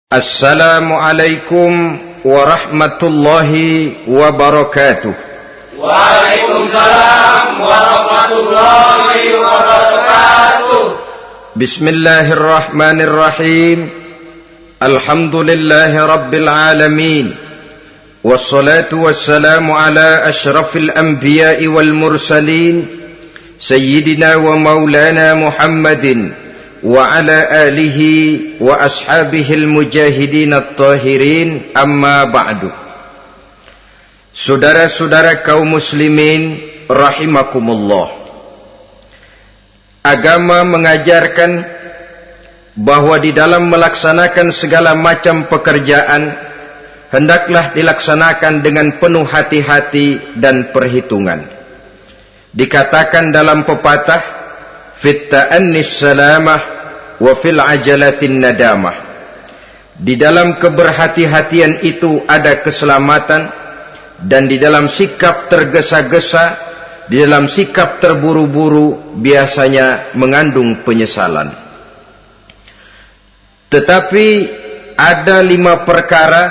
Assalamualaikum warahmatullahi wabarakatuh. Waalaikumsalam warahmatullahi wabarakatuh. Bismillahirrahmanirrahim. Alhamdulillahi rabbil alamin. Wassalatu wassalamu ala ashrafil anbiya'i wal mursalin, sayyidina wa maulana Muhammadin wa ala alihi wa ashabihil mujahidin at-tahirin, amma ba'du. Saudara-saudara kaum muslimin rahimakumullah, agama mengajarkan bahwa di dalam melaksanakan segala macam pekerjaan hendaklah dilaksanakan dengan penuh hati-hati dan perhitungan. Dikatakan dalam pepatah, fit ta'annis salamah wa fil ajalatin nadamah. Di dalam keberhati-hatian itu ada keselamatan, dan di dalam sikap tergesa-gesa, di dalam sikap terburu-buru biasanya mengandung penyesalan. Tetapi ada 5 perkara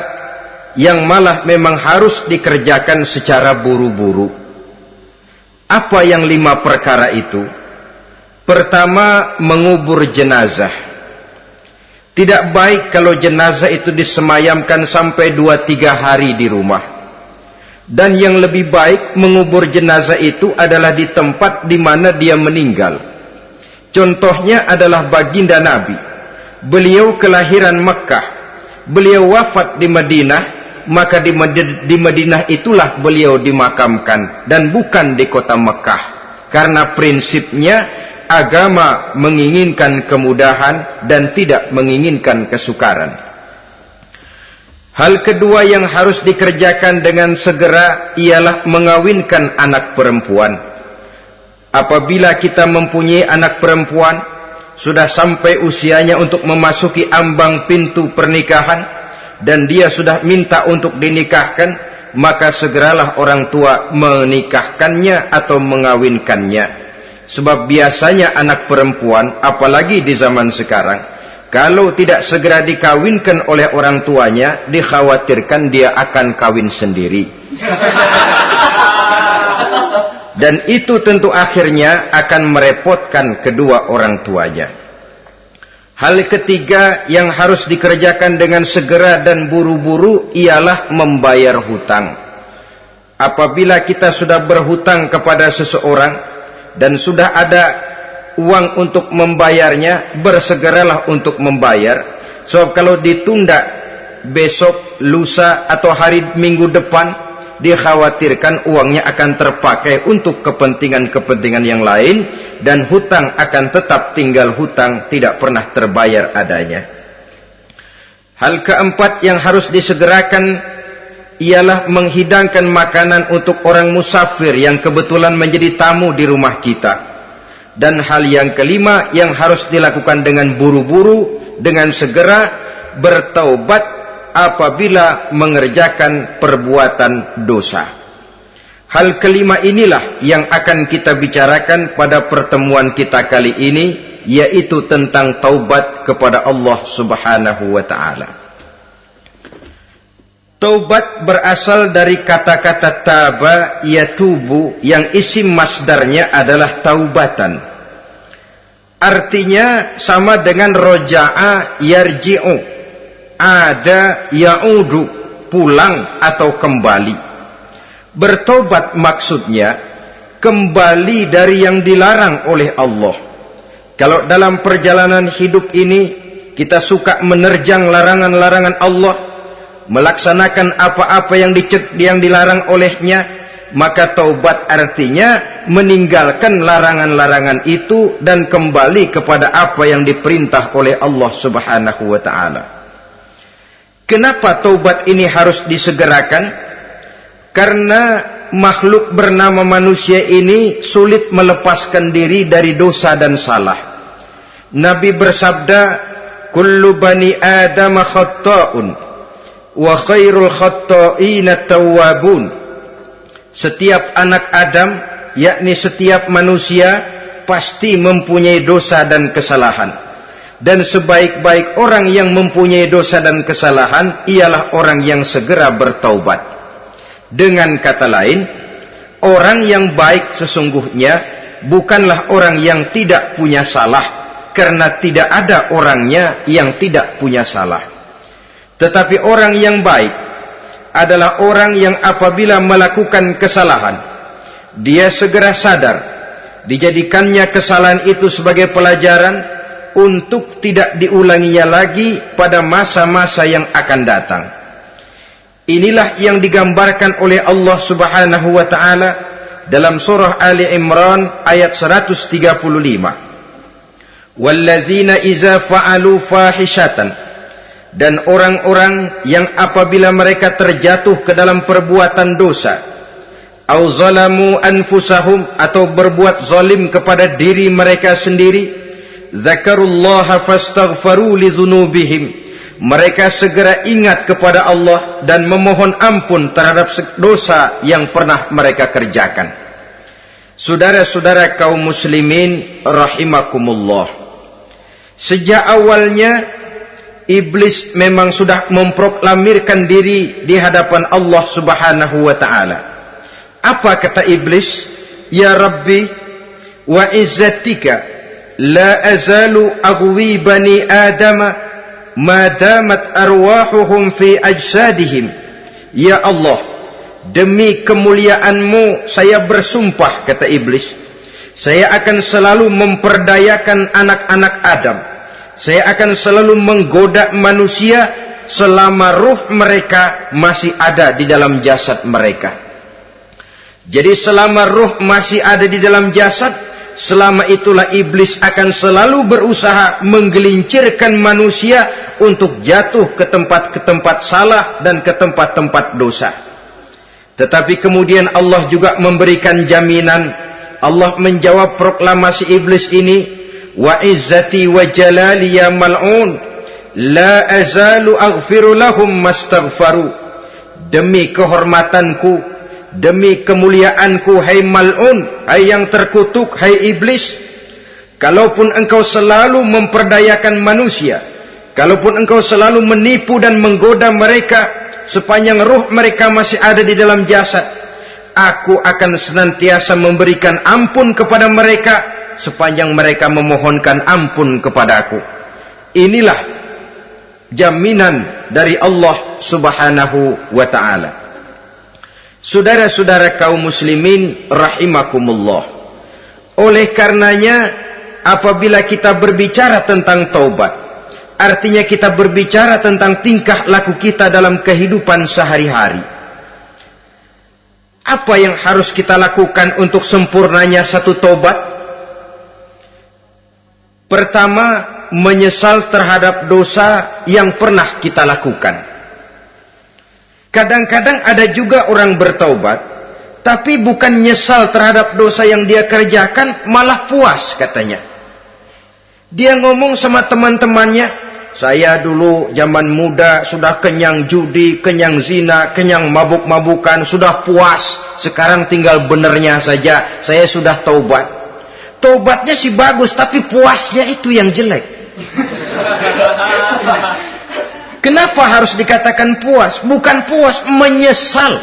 yang malah memang harus dikerjakan secara buru-buru. Apa yang 5 perkara itu? Pertama, mengubur jenazah. Tidak baik kalau jenazah itu disemayamkan sampai 2-3 hari di rumah. Dan yang lebih baik mengubur jenazah itu adalah di tempat di mana dia meninggal. Contohnya adalah baginda Nabi. Beliau kelahiran Mekah. Beliau wafat di Madinah, maka di Madinah itulah beliau dimakamkan dan bukan di kota Mekah. Karena prinsipnya agama menginginkan kemudahan dan tidak menginginkan kesukaran. Hal kedua yang harus dikerjakan dengan segera ialah mengawinkan anak perempuan. Apabila kita mempunyai anak perempuan, sudah sampai usianya untuk memasuki ambang pintu pernikahan, dan dia sudah minta untuk dinikahkan, maka segeralah orang tua menikahkannya atau mengawinkannya. Sebab biasanya anak perempuan, apalagi di zaman sekarang, kalau tidak segera dikawinkan oleh orang tuanya, dikhawatirkan dia akan kawin sendiri. Dan itu tentu akhirnya akan merepotkan kedua orang tuanya. Hal ketiga yang harus dikerjakan dengan segera dan buru-buru ialah membayar hutang. Apabila kita sudah berhutang kepada seseorang dan sudah ada uang untuk membayarnya, bersegeralah untuk membayar. Sebab kalau ditunda besok, lusa, atau hari minggu depan, dikhawatirkan uangnya akan terpakai untuk kepentingan-kepentingan yang lain, dan hutang akan tetap tinggal hutang, tidak pernah terbayar adanya. Hal keempat yang harus disegerakan ialah menghidangkan makanan untuk orang musafir yang kebetulan menjadi tamu di rumah kita. Dan hal yang kelima yang harus dilakukan dengan buru-buru, dengan segera, bertaubat apabila mengerjakan perbuatan dosa. Hal kelima inilah yang akan kita bicarakan pada pertemuan kita kali ini, yaitu tentang taubat kepada Allah Subhanahu wa ta'ala. Taubat berasal dari kata-kata taba yatubu, yang isim masdarnya adalah taubatan. Artinya sama dengan roja'a yarji'u, ada ya'udu, pulang atau kembali. Bertobat maksudnya kembali dari yang dilarang oleh Allah. Kalau dalam perjalanan hidup ini kita suka menerjang larangan-larangan Allah, melaksanakan apa-apa yang dilarang olehnya, maka taubat artinya meninggalkan larangan-larangan itu dan kembali kepada apa yang diperintah oleh Allah Subhanahu wa ta'ala. Kenapa taubat ini harus disegerakan? Karena makhluk bernama manusia ini sulit melepaskan diri dari dosa dan salah. Nabi bersabda, kullu bani Adam khatta'un wa khairul khatta'ina tawwabun. Setiap anak Adam, yakni setiap manusia, pasti mempunyai dosa dan kesalahan. Dan sebaik-baik orang yang mempunyai dosa dan kesalahan ialah orang yang segera bertaubat. Dengan kata lain, orang yang baik sesungguhnya bukanlah orang yang tidak punya salah, karena tidak ada orangnya yang tidak punya salah. Tetapi orang yang baik adalah orang yang apabila melakukan kesalahan, dia segera sadar, dijadikannya kesalahan itu sebagai pelajaran untuk tidak diulanginya lagi pada masa-masa yang akan datang. Inilah yang digambarkan oleh Allah Subhanahu wa taala dalam surah Ali Imran ayat 135. Walladzina iza fa'alu fahishatan, dan orang-orang yang apabila mereka terjatuh ke dalam perbuatan dosa, au zalamu anfusahum, atau berbuat zalim kepada diri mereka sendiri, dzakarullaha fastaghfaru lidzunubihim, mereka segera ingat kepada Allah dan memohon ampun terhadap dosa yang pernah mereka kerjakan. Saudara-saudara kaum muslimin rahimakumullah, sejak awalnya iblis memang sudah memproklamirkan diri di hadapan Allah Subhanahu wa taala. Apa kata iblis? Ya Rabbi wa izzatika la azalu aghwi bani adama ma damat arwahuhum fi ajsadihim. Ya Allah, demi kemuliaan-Mu saya bersumpah, kata iblis, saya akan selalu memperdayakan anak-anak Adam, saya akan selalu menggoda manusia selama ruh mereka masih ada di dalam jasad mereka. Jadi selama ruh masih ada di dalam jasad, selama itulah iblis akan selalu berusaha menggelincirkan manusia untuk jatuh ke tempat-tempat salah dan ke tempat-tempat dosa. Tetapi kemudian Allah juga memberikan jaminan. Allah menjawab proklamasi iblis ini, wa izzati wa jalali ya mal'un la azalu aghfiru lahum mastaghfaru. Demi kehormatanku, demi kemuliaanku, hai mal'un, hai yang terkutuk, hai iblis, kalaupun engkau selalu memperdayakan manusia, kalaupun engkau selalu menipu dan menggoda mereka sepanjang ruh mereka masih ada di dalam jasad, aku akan senantiasa memberikan ampun kepada mereka sepanjang mereka memohonkan ampun kepadaku. Inilah jaminan dari Allah Subhanahu wa ta'ala. Saudara-saudara kaum muslimin rahimakumullah, oleh karenanya apabila kita berbicara tentang taubat, artinya kita berbicara tentang tingkah laku kita dalam kehidupan sehari-hari. Apa yang harus kita lakukan untuk sempurnanya satu taubat? Pertama, menyesal terhadap dosa yang pernah kita lakukan. Kadang-kadang ada juga orang bertaubat, tapi bukan nyesal terhadap dosa yang dia kerjakan, malah puas katanya. Dia ngomong sama teman-temannya, saya dulu zaman muda sudah kenyang judi, kenyang zina, kenyang mabuk-mabukan, sudah puas. Sekarang tinggal benernya saja, saya sudah taubat. Taubatnya sih bagus, tapi puasnya itu yang jelek. Kenapa harus dikatakan puas? Bukan puas, menyesal.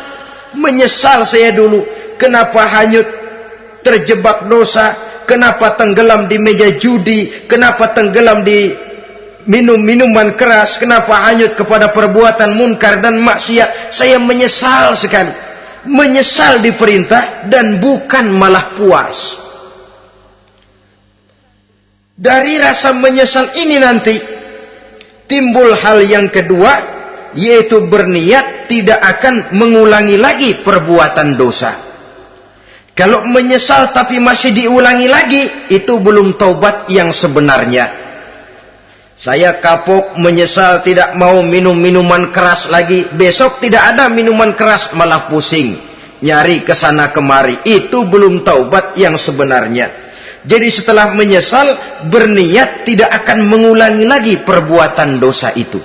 Menyesal saya dulu. Kenapa hanyut terjebak dosa? Kenapa tenggelam di meja judi? Kenapa tenggelam di minum-minuman keras? Kenapa hanyut kepada perbuatan munkar dan maksiat? Saya menyesal sekali. Menyesal diperintah dan bukan malah puas. Dari rasa menyesal ini nanti timbul hal yang kedua, yaitu berniat tidak akan mengulangi lagi perbuatan dosa. Kalau menyesal tapi masih diulangi lagi, itu belum taubat yang sebenarnya. Saya kapok, menyesal, tidak mau minum minuman keras lagi. Besok tidak ada minuman keras, malah pusing, nyari kesana kemari. Itu belum taubat yang sebenarnya. Jadi setelah menyesal, berniat tidak akan mengulangi lagi perbuatan dosa itu.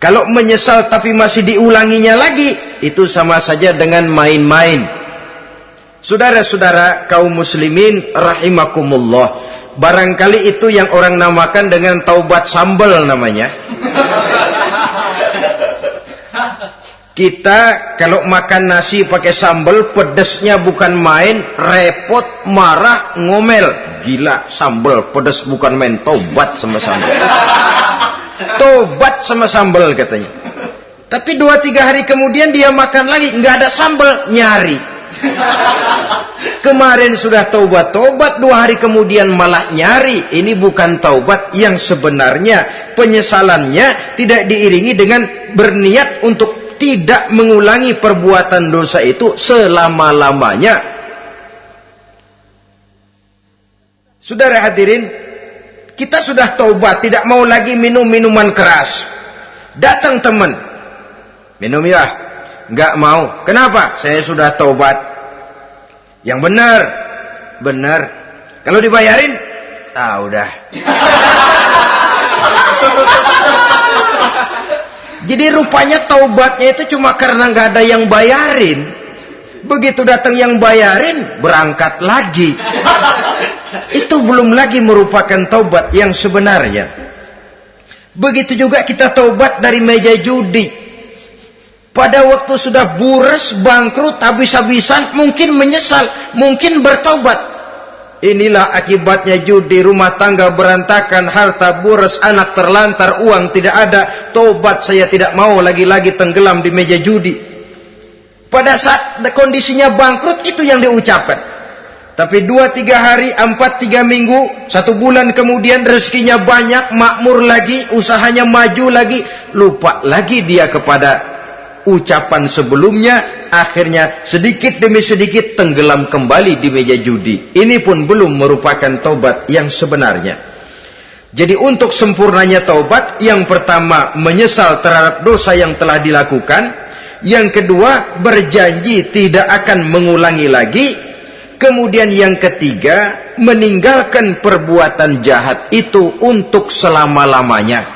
Kalau menyesal tapi masih diulanginya lagi, itu sama saja dengan main-main. Saudara-saudara kaum muslimin rahimakumullah, Barangkali itu yang orang namakan dengan taubat sambal namanya. Kita kalau makan nasi pakai sambal, pedesnya bukan main, repot, marah, ngomel. Gila, sambal pedes bukan main, taubat sama sambal. Tobat sama sambal katanya. Tapi 2-3 hari kemudian dia makan lagi, nggak ada sambal, nyari. Kemarin sudah taubat, 2 hari kemudian malah nyari. Ini bukan taubat yang sebenarnya. Penyesalannya tidak diiringi dengan berniat untuk tidak mengulangi perbuatan dosa itu selama-lamanya. Saudara hadirin, kita sudah taubat, tidak mau lagi minum minuman keras. Datang teman, minum ya? Nggak mau. Kenapa? Saya sudah taubat. Yang benar, benar. Kalau dibayarin, udah. Jadi rupanya taubatnya itu cuma karena nggak ada yang bayarin. Begitu datang yang bayarin, berangkat lagi. Itu belum lagi merupakan taubat yang sebenarnya. Begitu juga kita taubat dari meja judi. Pada waktu sudah bures, bangkrut, habis-habisan, mungkin menyesal, mungkin bertobat. Inilah akibatnya judi, rumah tangga berantakan, harta bures, anak terlantar, uang tidak ada. Tobat, saya tidak mau lagi-lagi tenggelam di meja judi. Pada saat kondisinya bangkrut, itu yang diucapkan. Tapi 2-3 hari, 4-3 minggu, 1 bulan kemudian rezekinya banyak, makmur lagi, usahanya maju lagi, lupa lagi dia kepada ucapan sebelumnya, akhirnya sedikit demi sedikit tenggelam kembali di meja judi. Ini pun belum merupakan taubat yang sebenarnya. Jadi untuk sempurnanya taubat, yang pertama menyesal terhadap dosa yang telah dilakukan, yang kedua berjanji tidak akan mengulangi lagi, kemudian yang ketiga meninggalkan perbuatan jahat itu untuk selama-lamanya.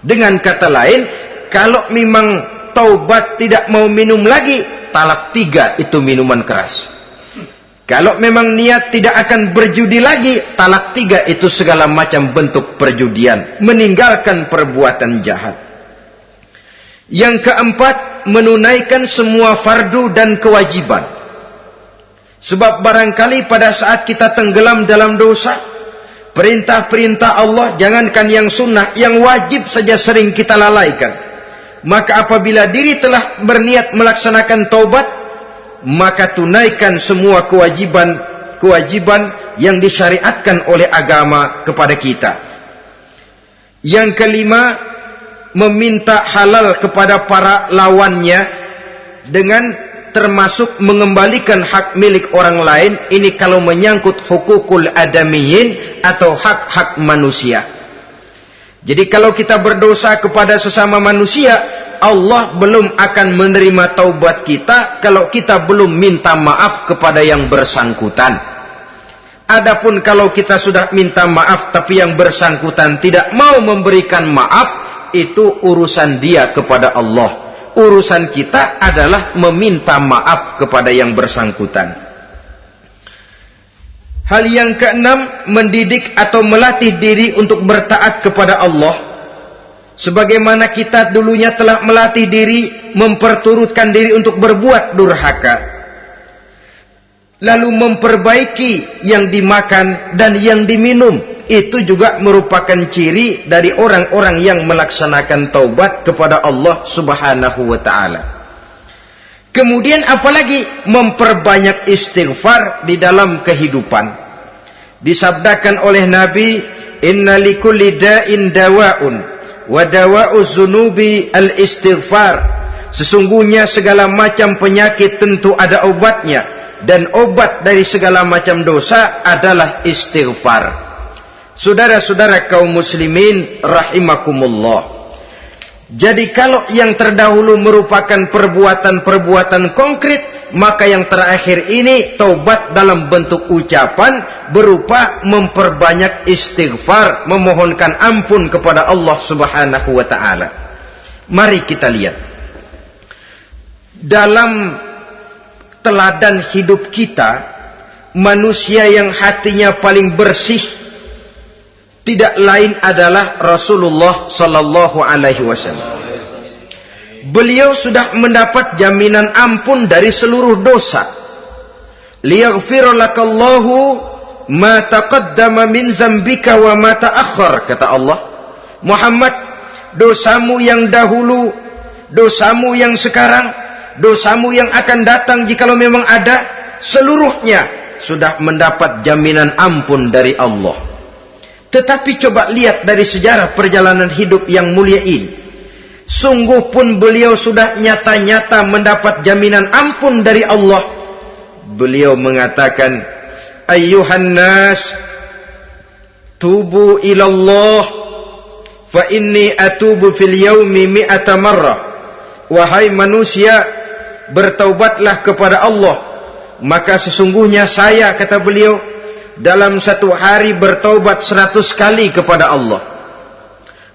Dengan kata lain, kalau memang taubat tidak mau minum lagi, talak 3 itu minuman keras. Kalau memang niat tidak akan berjudi lagi, talak 3 itu segala macam bentuk perjudian, meninggalkan perbuatan jahat. Yang keempat, menunaikan semua fardu dan kewajiban. Sebab barangkali pada saat kita tenggelam dalam dosa, perintah-perintah Allah, jangankan yang sunnah, yang wajib saja sering kita lalaikan. Maka apabila diri telah berniat melaksanakan taubat, maka tunaikan semua kewajiban yang disyariatkan oleh agama kepada kita. Yang kelima, meminta halal kepada para lawannya dengan termasuk mengembalikan hak milik orang lain. Ini kalau menyangkut hukukul adamiyin atau hak-hak manusia. Jadi kalau kita berdosa kepada sesama manusia, Allah belum akan menerima taubat kita kalau kita belum minta maaf kepada yang bersangkutan. Adapun kalau kita sudah minta maaf tapi yang bersangkutan tidak mau memberikan maaf, itu urusan dia kepada Allah. Urusan kita adalah meminta maaf kepada yang bersangkutan. Hal yang keenam, mendidik atau melatih diri untuk bertaat kepada Allah. Sebagaimana kita dulunya telah melatih diri, memperturutkan diri untuk berbuat durhaka. Lalu memperbaiki yang dimakan dan yang diminum. Itu juga merupakan ciri dari orang-orang yang melaksanakan taubat kepada Allah Subhanahu wa ta'ala. Kemudian apalagi memperbanyak istighfar di dalam kehidupan. Disabdakan oleh Nabi, inna likulli da'in dawa'un wa dawa'u zunubi al-istighfar. Sesungguhnya segala macam penyakit tentu ada obatnya, dan obat dari segala macam dosa adalah istighfar. Saudara-saudara kaum muslimin rahimakumullah. Jadi kalau yang terdahulu merupakan perbuatan-perbuatan konkret, maka yang terakhir ini taubat dalam bentuk ucapan berupa memperbanyak istighfar, memohonkan ampun kepada Allah Subhanahu wa ta'ala. Mari kita lihat dalam teladan hidup kita, manusia yang hatinya paling bersih, tidak lain adalah Rasulullah sallallahu alaihi wasallam. Beliau sudah mendapat jaminan ampun dari seluruh dosa. Liyaghfir lakallahu ma taqaddama min zambika wa ma ta'akhkhar, kata Allah. Muhammad, dosamu yang dahulu, dosamu yang sekarang, dosamu yang akan datang jikalau memang ada, seluruhnya sudah mendapat jaminan ampun dari Allah. Tetapi coba lihat dari sejarah perjalanan hidup yang mulia ini. Sungguh pun beliau sudah nyata-nyata mendapat jaminan ampun dari Allah. Beliau mengatakan, ayyuhan nas, tubu ilallah, fa inni atubu fil yaumi mi'ata marrah. Wahai manusia, bertaubatlah kepada Allah, maka sesungguhnya saya, kata beliau, dalam satu hari bertaubat 100 kali kepada Allah.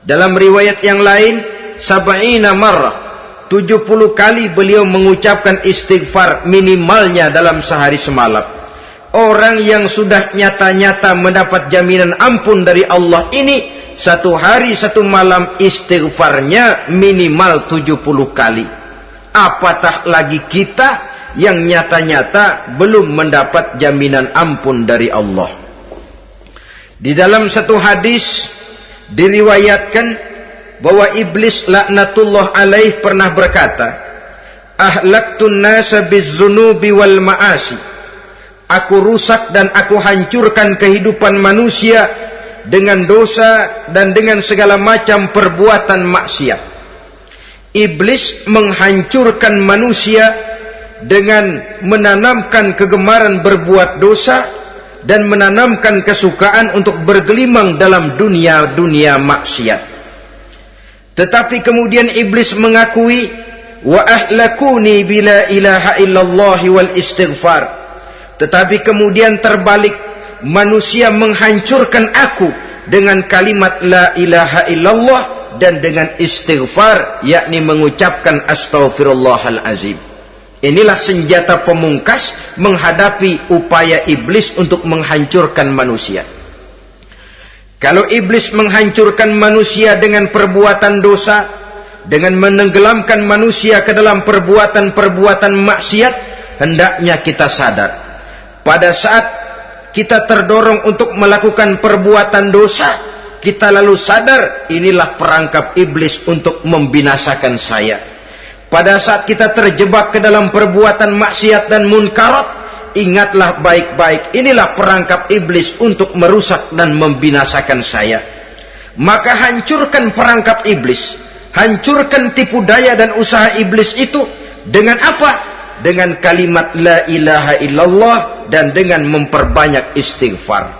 Dalam riwayat yang lain, sab'ina marrah, 70 kali beliau mengucapkan istighfar minimalnya dalam sehari semalam. Orang yang sudah nyata-nyata mendapat jaminan ampun dari Allah ini, satu hari satu malam istighfarnya minimal 70 kali. Apatah lagi kita yang nyata-nyata belum mendapat jaminan ampun dari Allah. Di dalam satu hadis diriwayatkan bahwa iblis laknatullah alaih pernah berkata, ahlaktun nasa bizzunubi wal ma'asi. Aku rusak dan aku hancurkan kehidupan manusia dengan dosa dan dengan segala macam perbuatan maksiat. Iblis menghancurkan manusia dengan menanamkan kegemaran berbuat dosa dan menanamkan kesukaan untuk bergelimang dalam dunia maksiat. Tetapi kemudian iblis mengakui, wa ahlakuni bila ilaha illallah wal istighfar. Tetapi kemudian terbalik, manusia menghancurkan aku dengan kalimat la ilaha illallah dan dengan istighfar, yakni mengucapkan astaghfirullahal azim. Inilah senjata pemungkas menghadapi upaya iblis untuk menghancurkan manusia. Kalau iblis menghancurkan manusia dengan perbuatan dosa, dengan menenggelamkan manusia ke dalam perbuatan-perbuatan maksiat, hendaknya kita sadar. Pada saat kita terdorong untuk melakukan perbuatan dosa, kita lalu sadar, inilah perangkap iblis untuk membinasakan saya. Pada saat kita terjebak ke dalam perbuatan maksiat dan munkarat, ingatlah baik-baik, inilah perangkap iblis untuk merusak dan membinasakan saya. Maka hancurkan perangkap iblis, hancurkan tipu daya dan usaha iblis itu dengan apa? Dengan kalimat la ilaha illallah dan dengan memperbanyak istighfar.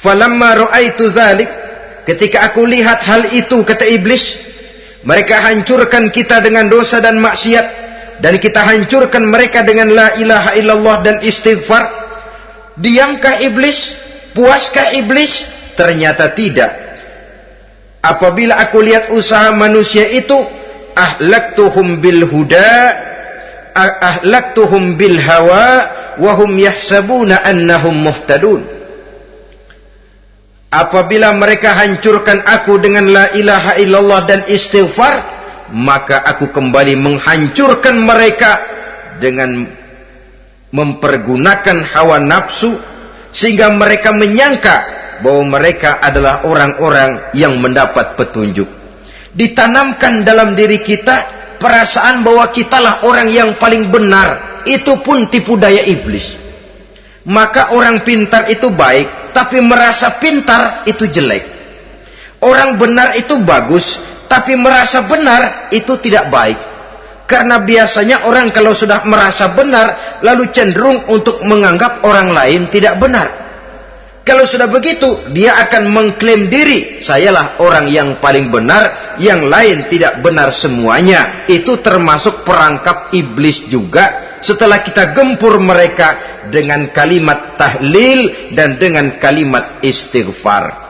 Falamma ra'aitu dzalik, ketika aku lihat hal itu, kata iblis, mereka hancurkan kita dengan dosa dan maksiat, dan kita hancurkan mereka dengan la ilaha illallah dan istighfar. Diamkah iblis? Puaskah iblis? Ternyata tidak. Apabila aku lihat usaha manusia itu, ahlaktuhum bil huda, ahlaktuhum bil hawa, wahum yahsabuna annahum muhtadun. Apabila mereka hancurkan aku dengan la ilaha illallah dan istighfar, maka aku kembali menghancurkan mereka dengan mempergunakan hawa nafsu, sehingga mereka menyangka bahwa mereka adalah orang-orang yang mendapat petunjuk. Ditanamkan dalam diri kita perasaan bahwa kitalah orang yang paling benar. Itu pun tipu daya iblis. Maka orang pintar itu baik, tapi merasa pintar itu jelek. Orang benar itu bagus, tapi merasa benar itu tidak baik. Karena biasanya orang kalau sudah merasa benar, lalu cenderung untuk menganggap orang lain tidak benar. Kalau sudah begitu, dia akan mengklaim diri, sayalah orang yang paling benar, yang lain tidak benar semuanya. Itu termasuk perangkap iblis juga. Setelah kita gempur mereka dengan kalimat tahlil dan dengan kalimat istighfar.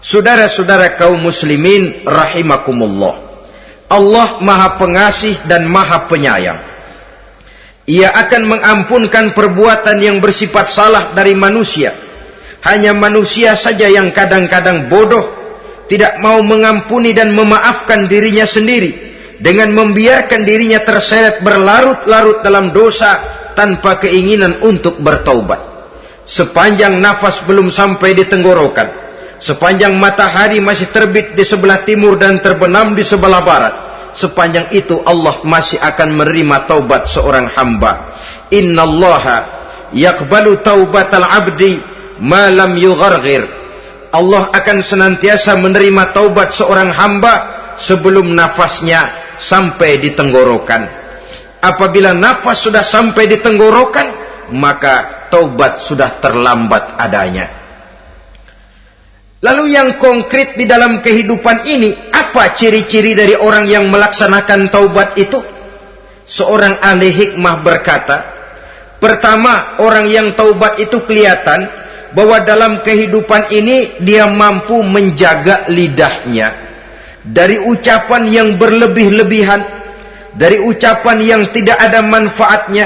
Saudara-saudara kaum muslimin rahimakumullah, Allah Maha Pengasih dan Maha Penyayang. Ia akan mengampunkan perbuatan yang bersifat salah dari manusia, Hanya manusia saja yang kadang-kadang bodoh, tidak mau mengampuni dan memaafkan dirinya sendiri, dengan membiarkan dirinya terseret berlarut-larut dalam dosa tanpa keinginan untuk bertaubat. Sepanjang nafas belum sampai di tenggorokan, sepanjang matahari masih terbit di sebelah timur dan terbenam di sebelah barat, sepanjang itu Allah masih akan menerima taubat seorang hamba. Innallaha yaqbalu taubatal abdi ma lam yugharghir. Allah akan senantiasa menerima taubat seorang hamba sebelum nafasnya sampai di tenggorokan. Apabila nafas sudah sampai di tenggorokan, maka taubat sudah terlambat adanya. Lalu yang konkret di dalam kehidupan ini, apa ciri-ciri dari orang yang melaksanakan taubat itu? Seorang ahli hikmah berkata, pertama, orang yang taubat itu kelihatan bahwa dalam kehidupan ini dia mampu menjaga lidahnya dari ucapan yang berlebih-lebihan, dari ucapan yang tidak ada manfaatnya,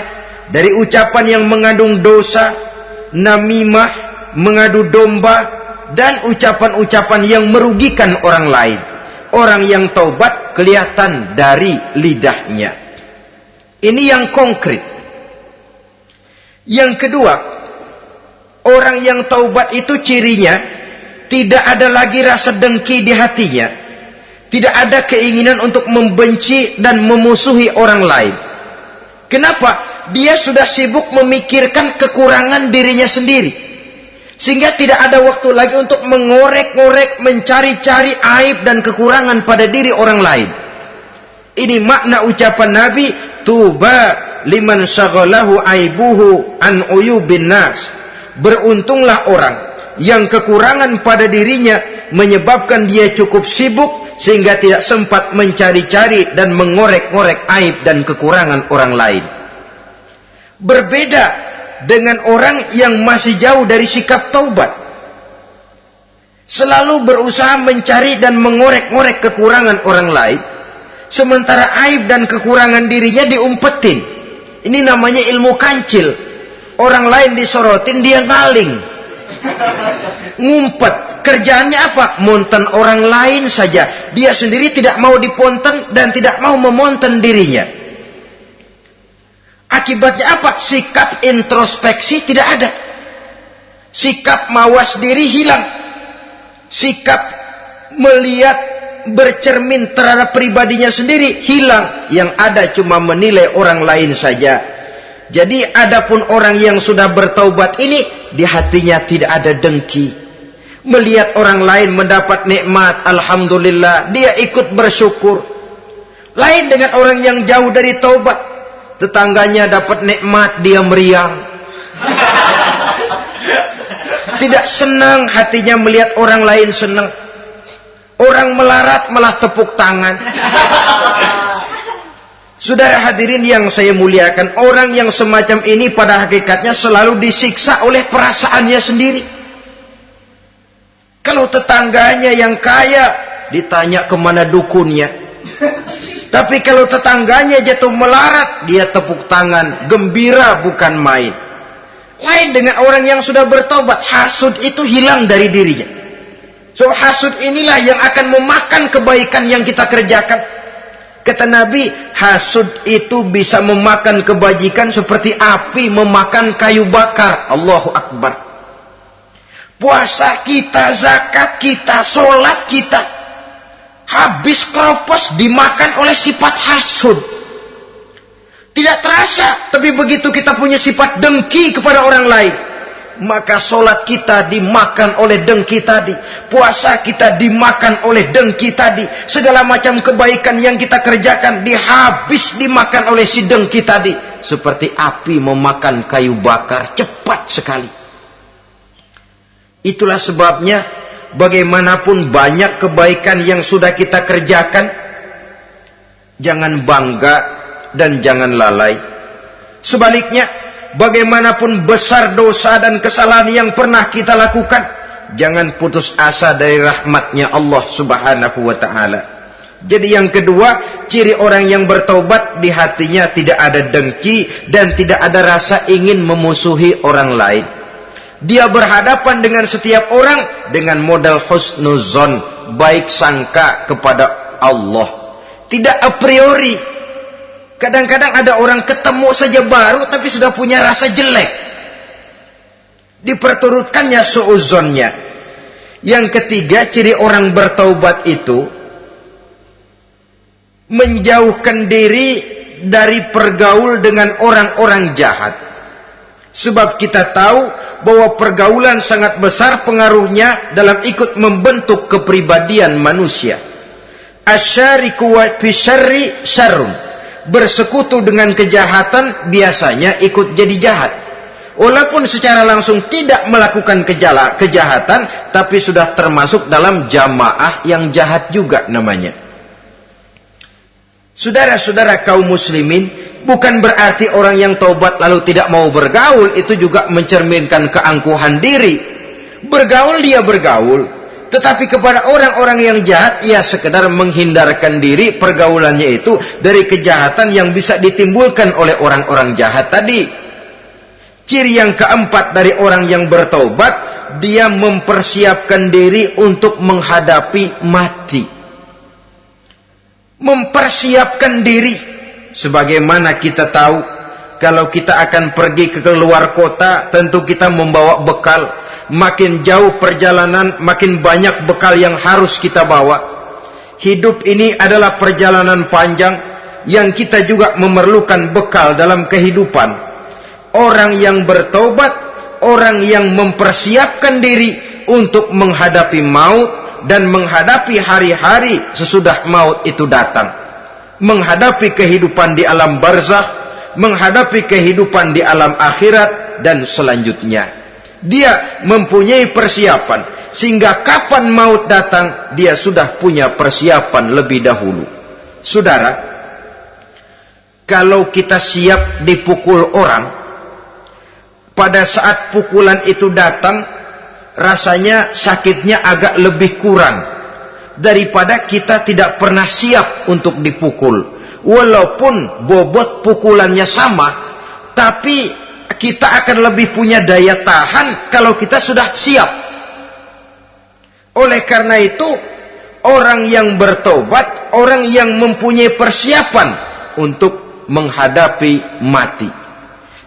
dari ucapan yang mengandung dosa, namimah, mengadu domba, dan ucapan-ucapan yang merugikan orang lain. Orang yang taubat kelihatan dari lidahnya. Ini yang konkret. Yang kedua, orang yang taubat itu cirinya tidak ada lagi rasa dengki di hatinya, tidak ada keinginan untuk membenci dan memusuhi orang lain. Kenapa? Dia sudah sibuk memikirkan kekurangan dirinya sendiri, sehingga tidak ada waktu lagi untuk mengorek-ngorek, mencari-cari aib dan kekurangan pada diri orang lain. Ini makna ucapan Nabi, tuba liman syaghalahu aibuhu an uyubin nas. Beruntunglah orang yang kekurangan pada dirinya menyebabkan dia cukup sibuk sehingga tidak sempat mencari-cari dan mengorek-ngorek aib dan kekurangan orang lain. Berbeda dengan orang yang masih jauh dari sikap taubat, selalu berusaha mencari dan mengorek-ngorek kekurangan orang lain, sementara aib dan kekurangan dirinya diumpetin. Ini namanya ilmu kancil. Orang lain disorotin, dia ngaling, ngumpet. Kerjaannya apa? Monten orang lain saja. Dia sendiri tidak mau diponten dan tidak mau memonten dirinya. Akibatnya apa? Sikap introspeksi tidak ada. Sikap mawas diri hilang. Sikap melihat, bercermin terhadap pribadinya sendiri hilang. Yang ada cuma menilai orang lain saja. Jadi adapun orang yang sudah bertaubat ini, di hatinya tidak ada dengki. Melihat orang lain mendapat nikmat, alhamdulillah, dia ikut bersyukur. Lain dengan orang yang jauh dari taubat. Tetangganya dapat nikmat, dia meriang. Tidak senang hatinya melihat orang lain senang. Orang melarat malah tepuk tangan. Saudara hadirin yang saya muliakan, orang yang semacam ini pada hakikatnya selalu disiksa oleh perasaannya sendiri. Kalau tetangganya yang kaya, ditanya kemana dukunnya. Tapi kalau tetangganya jatuh melarat, dia tepuk tangan, gembira bukan main. Lain dengan orang yang sudah bertobat, hasud itu hilang dari dirinya. So hasud inilah yang akan memakan kebaikan yang kita kerjakan. Kata Nabi, hasud itu bisa memakan kebajikan seperti api memakan kayu bakar. Allahu Akbar. Puasa kita, zakat kita, sholat kita, habis kropos dimakan oleh sifat hasud. Tidak terasa, tapi begitu kita punya sifat dengki kepada orang lain, maka sholat kita dimakan oleh dengki tadi, puasa kita dimakan oleh dengki tadi, segala macam kebaikan yang kita kerjakan dimakan oleh si dengki tadi, seperti api memakan kayu bakar, cepat sekali. Itulah sebabnya bagaimanapun banyak kebaikan yang sudah kita kerjakan, jangan bangga dan jangan lalai. Sebaliknya, bagaimanapun besar dosa dan kesalahan yang pernah kita lakukan, jangan putus asa dari rahmatnya Allah Subhanahu wa ta'ala. Jadi yang kedua, ciri orang yang bertaubat, di hatinya tidak ada dengki dan tidak ada rasa ingin memusuhi orang lain. Dia berhadapan dengan setiap orang dengan modal husnuzon, baik sangka kepada Allah. Tidak a priori. Kadang-kadang ada orang ketemu saja baru tapi sudah punya rasa jelek. Diperturutkannya suuzonnya. Yang ketiga, ciri orang bertaubat itu menjauhkan diri dari pergaul dengan orang-orang jahat. Sebab kita tahu bahwa pergaulan sangat besar pengaruhnya dalam ikut membentuk kepribadian manusia. Asyariku wa fi syarri syarrun. Bersekutu dengan kejahatan biasanya ikut jadi jahat. Walaupun secara langsung tidak melakukan kejahatan, tapi sudah termasuk dalam jamaah yang jahat juga namanya. Saudara-saudara kaum muslimin, bukan berarti orang yang taubat lalu tidak mau bergaul itu juga mencerminkan keangkuhan diri. Bergaul dia bergaul, tetapi kepada orang-orang yang jahat ia sekedar menghindarkan diri pergaulannya itu dari kejahatan yang bisa ditimbulkan oleh orang-orang jahat tadi. Ciri yang keempat dari orang yang bertaubat, dia mempersiapkan diri untuk menghadapi mati. Mempersiapkan diri. Sebagaimana kita tahu, kalau kita akan pergi ke luar kota, tentu kita membawa bekal. Makin jauh perjalanan, makin banyak bekal yang harus kita bawa. Hidup ini adalah perjalanan panjang yang kita juga memerlukan bekal dalam kehidupan. Orang yang bertobat, orang yang mempersiapkan diri untuk menghadapi maut dan menghadapi hari-hari sesudah maut itu datang. Menghadapi kehidupan di alam barzakh, menghadapi kehidupan di alam akhirat dan selanjutnya. Dia mempunyai persiapan sehingga kapan maut datang dia sudah punya persiapan lebih dahulu. Saudara, kalau kita siap dipukul orang, pada saat pukulan itu datang, rasanya sakitnya agak lebih kurang daripada kita tidak pernah siap untuk dipukul. Walaupun bobot pukulannya sama, tapi kita akan lebih punya daya tahan kalau kita sudah siap. Oleh karena itu, orang yang bertobat, orang yang mempunyai persiapan untuk menghadapi mati.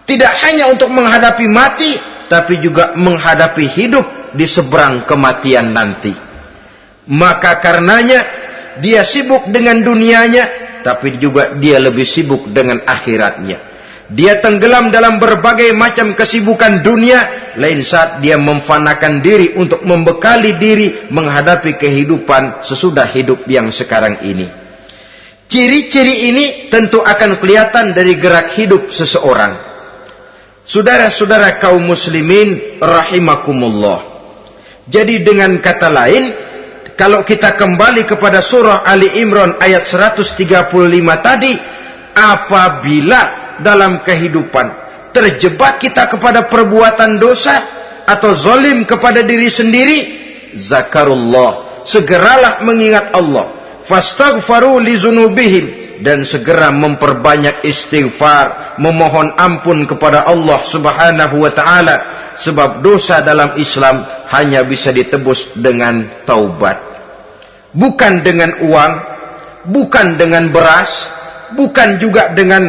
Tidak hanya untuk menghadapi mati, tapi juga menghadapi hidup di seberang kematian nanti. Maka karenanya, dia sibuk dengan dunianya, tapi juga dia lebih sibuk dengan akhiratnya. Dia tenggelam dalam berbagai macam kesibukan dunia, lain saat dia memfanakan diri untuk membekali diri menghadapi kehidupan sesudah hidup yang sekarang ini. Ciri-ciri ini tentu akan kelihatan dari gerak hidup seseorang. Saudara-saudara kaum muslimin rahimakumullah. Jadi dengan kata lain, kalau kita kembali kepada surah Ali Imran ayat 135 tadi, apabila dalam kehidupan terjebak kita kepada perbuatan dosa atau zalim kepada diri sendiri, zakarullah, segeralah mengingat Allah, fastaghfaru li dzunubihim, dan segera memperbanyak istighfar, memohon ampun kepada Allah Subhanahu wa taala, sebab dosa dalam Islam hanya bisa ditebus dengan taubat. Bukan dengan uang, bukan dengan beras, bukan juga dengan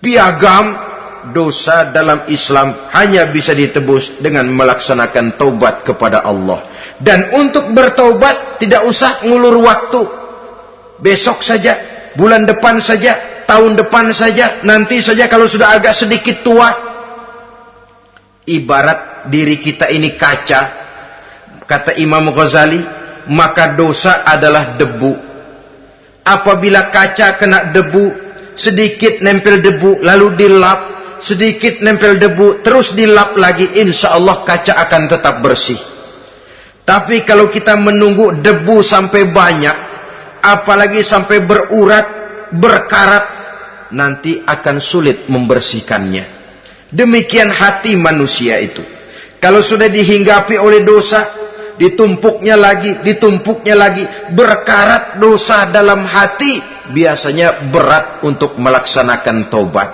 piagam. Dosa dalam Islam hanya bisa ditebus dengan melaksanakan taubat kepada Allah. Dan untuk bertaubat tidak usah ngulur waktu. Besok saja, bulan depan saja, tahun depan saja, nanti saja kalau sudah agak sedikit tua. Ibarat diri kita ini kaca, kata Imam Ghazali, maka dosa adalah debu. Apabila kaca kena debu, sedikit nempel debu, lalu dilap, sedikit nempel debu, terus dilap lagi, insya Allah kaca akan tetap bersih. Tapi kalau kita menunggu debu sampai banyak, apalagi sampai berurat, berkarat, nanti akan sulit membersihkannya. Demikian hati manusia itu. Kalau sudah dihinggapi oleh dosa, ditumpuknya lagi, berkarat dosa dalam hati, biasanya berat untuk melaksanakan taubat.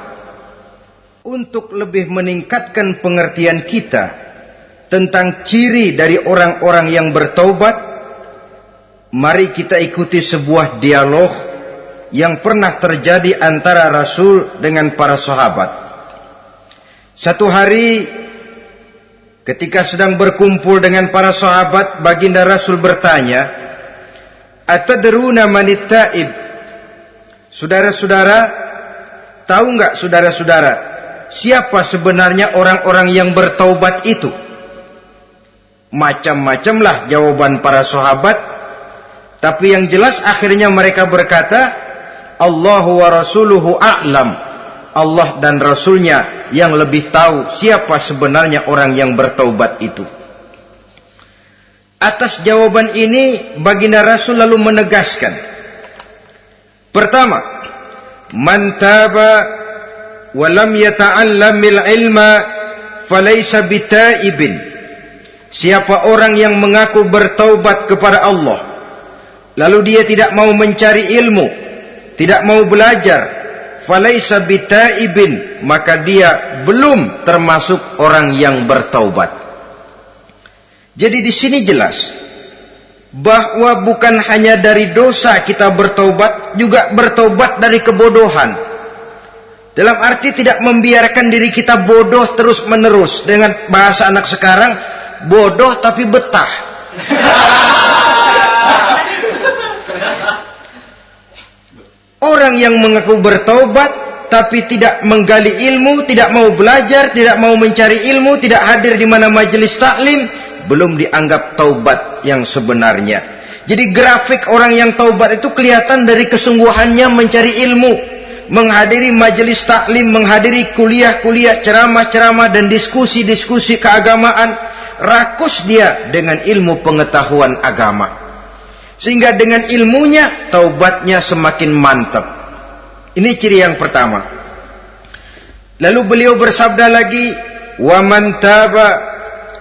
untuk lebih meningkatkan pengertian kita tentang ciri dari orang-orang yang bertaubat, mari kita ikuti sebuah dialog yang pernah terjadi antara Rasul dengan para sahabat. Satu hari ketika sedang berkumpul dengan para sahabat, baginda Rasul bertanya, "Atadruna manit taib?" Saudara-saudara, tahu enggak saudara-saudara, siapa sebenarnya orang-orang yang bertaubat itu? Macam-macamlah jawaban para sahabat, tapi yang jelas akhirnya mereka berkata, Allahu wa rasuluhu a'lam. Allah dan Rasulnya yang lebih tahu siapa sebenarnya orang yang bertaubat itu. Atas jawaban ini, baginda Rasul lalu menegaskan, pertama, man taba wa lam yata'allamil ilma falaysa bitaibin. Siapa orang yang mengaku bertaubat kepada Allah, lalu dia tidak mau mencari ilmu, tidak mau belajar, falaysa bitaibin, maka dia belum termasuk orang yang bertaubat. Jadi di sini jelas bahwa bukan hanya dari dosa kita bertaubat, juga bertaubat dari kebodohan. Dalam arti tidak membiarkan diri kita bodoh terus menerus. Dengan bahasa anak sekarang, bodoh tapi betah. Orang yang mengaku bertaubat tapi tidak menggali ilmu, tidak mau belajar, tidak mau mencari ilmu, tidak hadir di mana majelis taklim, belum dianggap taubat yang sebenarnya. Jadi grafik orang yang taubat itu kelihatan dari kesungguhannya mencari ilmu, menghadiri majelis taklim, menghadiri kuliah-kuliah, ceramah-ceramah dan diskusi-diskusi keagamaan. Rakus dia dengan ilmu pengetahuan agama, sehingga dengan ilmunya taubatnya semakin mantap. Ini ciri yang pertama. Lalu beliau bersabda lagi, wa man taba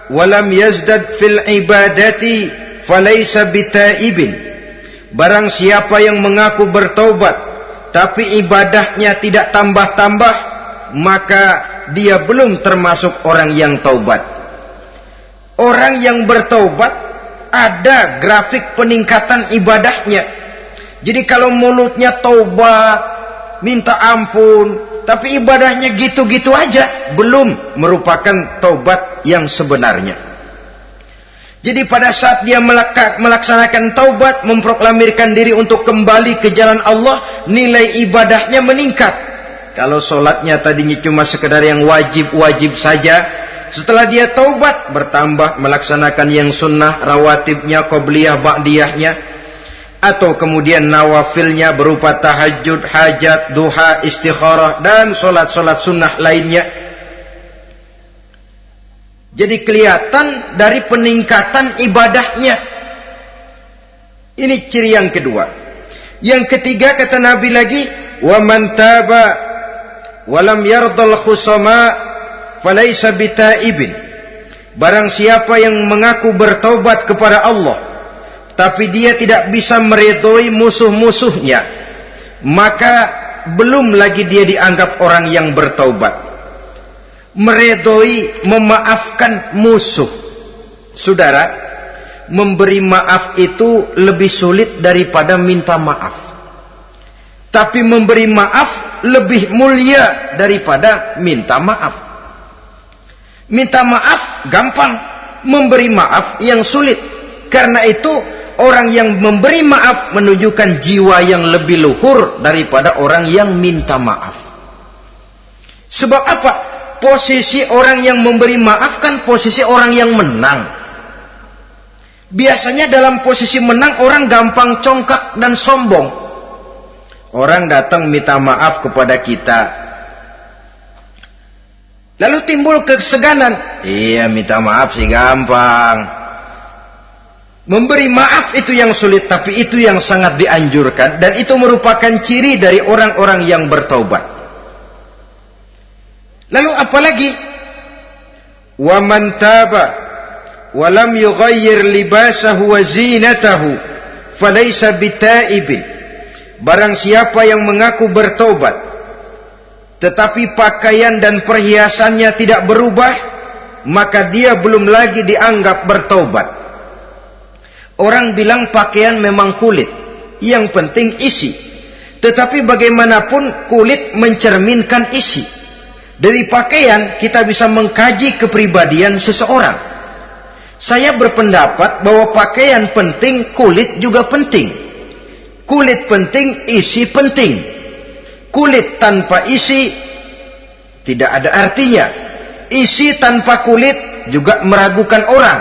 walam yazdad fil ibadati falaysa bitaibin. Barang siapa yang mengaku bertaubat tapi ibadahnya tidak tambah-tambah, maka dia belum termasuk orang yang taubat. Orang yang bertaubat ada grafik peningkatan ibadahnya. Jadi kalau mulutnya taubat, minta ampun, tapi ibadahnya gitu-gitu aja, belum merupakan taubat yang sebenarnya. Jadi pada saat dia melaksanakan taubat, memproklamirkan diri untuk kembali ke jalan Allah, nilai ibadahnya meningkat. Kalau sholatnya tadinya cuma sekedar yang wajib-wajib saja, setelah dia taubat bertambah melaksanakan yang sunnah, rawatibnya, qobliyah, ba'diyahnya, atau kemudian nawafilnya berupa tahajud, hajat, duha, istikharah, dan solat-solat sunnah lainnya. Jadi kelihatan dari peningkatan ibadahnya. Ini ciri yang kedua. Yang ketiga kata Nabi lagi, wa man taba wa lam yardal khusama falaysa bitaibin. Barang siapa yang mengaku bertaubat kepada Allah tapi dia tidak bisa meridhoi musuh-musuhnya, maka belum lagi dia dianggap orang yang bertaubat. Meridhoi, memaafkan musuh. Saudara, memberi maaf itu lebih sulit daripada minta maaf. Tapi memberi maaf lebih mulia daripada minta maaf. Minta maaf gampang, memberi maaf yang sulit. Karena itu orang yang memberi maaf menunjukkan jiwa yang lebih luhur daripada orang yang minta maaf. Sebab apa? Posisi orang yang memberi maaf kan posisi orang yang menang. Biasanya dalam posisi menang orang gampang congkak dan sombong. Orang datang minta maaf kepada kita, lalu timbul keseganan. Iya, minta maaf sih gampang. Memberi maaf itu yang sulit, tapi itu yang sangat dianjurkan, dan itu merupakan ciri dari orang-orang yang bertaubat. Lalu apalagi? Wa man taba wa lam yughayyir libasahu wa zinatahu falaysa bitaibin. Barang siapa yang mengaku bertaubat tetapi pakaian dan perhiasannya tidak berubah, maka dia belum lagi dianggap bertaubat. Orang bilang pakaian memang kulit, yang penting isi. Tetapi bagaimanapun kulit mencerminkan isi. Dari pakaian kita bisa mengkaji kepribadian seseorang. Saya berpendapat bahwa pakaian penting, kulit juga penting. Kulit penting, isi penting. Kulit tanpa isi tidak ada artinya. Isi tanpa kulit juga meragukan orang.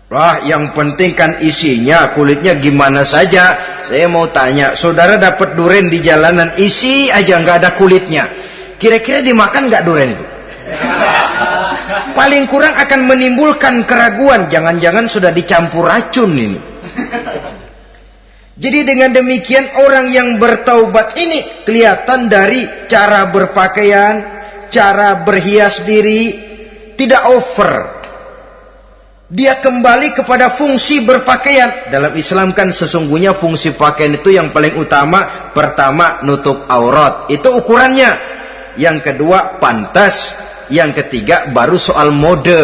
Wah, yang penting kan isinya, kulitnya gimana saja. Saya mau tanya, saudara dapat duren di jalanan, isi aja nggak ada kulitnya. Kira-kira dimakan nggak duren itu? Paling kurang akan menimbulkan keraguan. Jangan-jangan sudah dicampur racun ini. Jadi dengan demikian orang yang bertaubat ini kelihatan dari cara berpakaian, cara berhias diri, tidak over. Dia kembali kepada fungsi berpakaian. Dalam Islam kan sesungguhnya fungsi pakaian itu yang paling utama. Pertama, nutup aurat. Itu ukurannya. Yang kedua, pantas. Yang ketiga, baru soal mode.